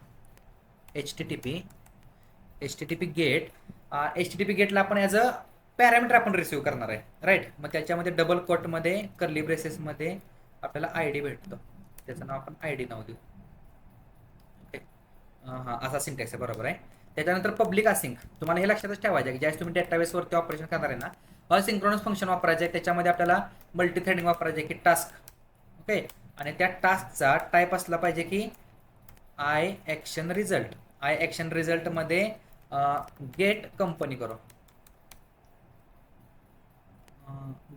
S1: HTTP गेटला आपण ॲज अ पॅरामीटर आपण रिसिव्ह करणार आहे, राईट. मग त्याच्यामध्ये डबल कोटमध्ये कर्ली ब्रेसेसमध्ये आपल्याला आय डी भेटतो, त्याचं नाव आपण आय डी नाव देऊ. ओके, हां असा सिंटॅक्स आहे, बरोबर आहे. त्याच्यानंतर पब्लिक असिंक, तुम्हाला हे लक्षातच ठेवायचं की ज्यावेळेस तुम्ही डेटाबेसवरती ऑपरेशन करणार आहे ना, असिंक्रोनस फंक्शन वापरायचं आहे. त्याच्यामध्ये आपल्याला मल्टी थ्रेडिंग वापरायचं आहे की टास्क. ओके, आणि त्या टास्कचा टाईप असला पाहिजे की I action result. I action रिझल्टमध्ये गेट कंपनी करो,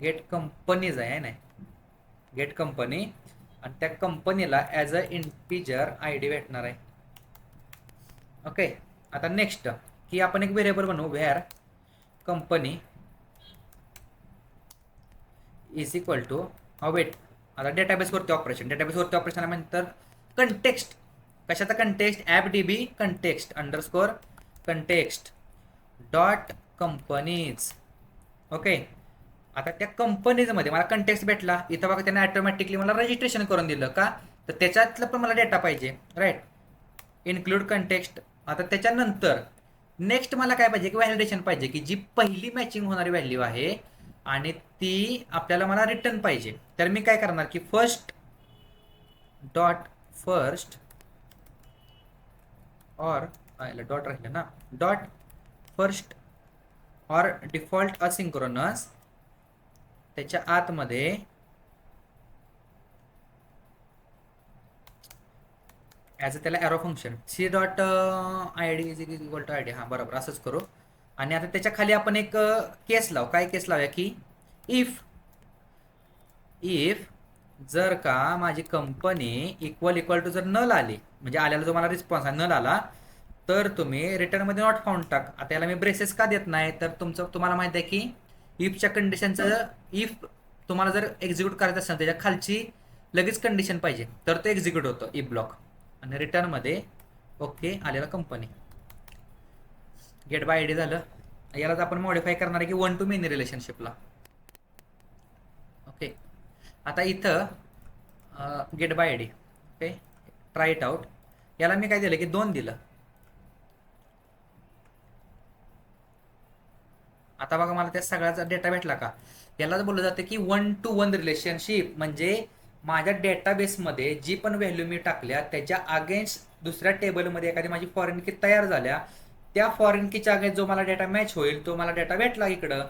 S1: गेट कंपनीज आहे नाही, गेट कंपनी, आणि त्या कंपनीला as a integer I D भेटणार आहे. ओके, आता नेक्स्ट की आपण एक व्हेरिएबल बनवू, where company is equal to wait. आता डेटाबेसवरती ऑपरेशन नंतर कंटेक्स्ट. कशाचा context? App D B context underscore context dot companies. Okay, आता त्या कंपनीजमध्ये मला कंटेक्स्ट भेटला. इथं बघा त्याने ऑटोमॅटिकली मला रजिस्ट्रेशन करून दिलं का, तर त्याच्यातलं पण मला डेटा पाहिजे, राईट. Include context. आता त्याच्यानंतर नेक्स्ट मला काय पाहिजे की व्हॅलिडेशन पाहिजे की जी पहिली मॅचिंग होणारी व्हॅल्यू आहे आणि ती आपल्याला मला रिटर्न पाहिजे. तर मी काय करणार की फर्स्ट और डॉट राहिलं ना, dot first or default asynchronous, त्याच्या आतमध्ये ॲज अ त्याला arrow function c dot I D is equal to I D. हां बरोबर, असंच करू. आणि आता त्याच्या खाली आपण एक केस लावू. काय केस लावूया की इफ जर का माझी कंपनी इक्वल टू जर नल आली, म्हणजे आल्याला जो मला रिस्पॉन्स आहे नल आला, तर तुम्ही रिटर्नमध्ये नॉट फाउंड टाक. आता याला मी ब्रेसेस का देत नाही, तर तुम्हाला माहिती आहे की इफच्या कंडिशनचं, इफ तुम्हाला जर एक्झिक्यूट करायचं असेल त्याच्या खालची लगेच कंडिशन पाहिजे तर तो एक्झिक्यूट होतो इफ ब्लॉक. आणि रिटर्नमध्ये ओके आलेला company. Get by I D झालं. यालाच आपण मॉडिफाय करणार आहे की 1 to मेनी रिलेशनशिपला. ओके, आता इथं get by I D. Okay, try it out. याला मी काय दिलं की 2 दिलं. आता बघा मला त्या सगळ्याचा डेटा भेटला का. यालाच बोललं जातं की 1 to 1 रिलेशनशिप, म्हणजे माझ्या डेटाबेसमध्ये जी पण व्हॅल्यू मी टाकल्या त्याच्या अगेन्स्ट दुसऱ्या टेबलमध्ये एखादी माझी फॉरेन की तयार झाल्या, त्या फॉरेन कीच्या अगेन्स्ट जो मला डेटा मॅच होईल तो मला डेटा भेटला इकडं.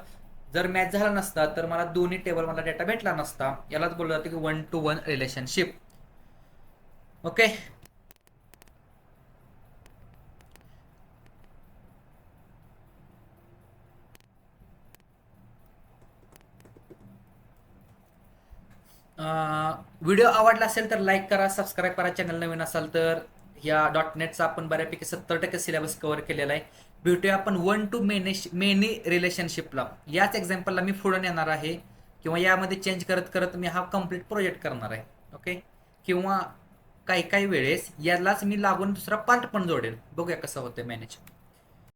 S1: जर मॅच झाला नसता तर मला दोन्ही टेबल मला डेटा भेटला नसता. यालाच बोललं जातं की 1 to 1 रिलेशनशिप. ओके, व्हिडिओ आवडला असेल तर लाईक करा, सबस्क्राईब करा. चॅनल नवीन असाल तर या .NETचा आपण बऱ्यापैकी 70% सिलेबस कव्हर केलेला आहे. भेटूया आपण 1 to मेनी रिलेशनशिपला. याच एक्झाम्पलला मी पुढे येणार आहे किंवा यामध्ये चेंज करत करत मी हा कम्प्लीट प्रोजेक्ट करणार आहे. ओके, किंवा काही वेळेस यालाच मी लागून दुसरा पार्ट पण जोडेल. बघूया कसं होतं मॅनेज.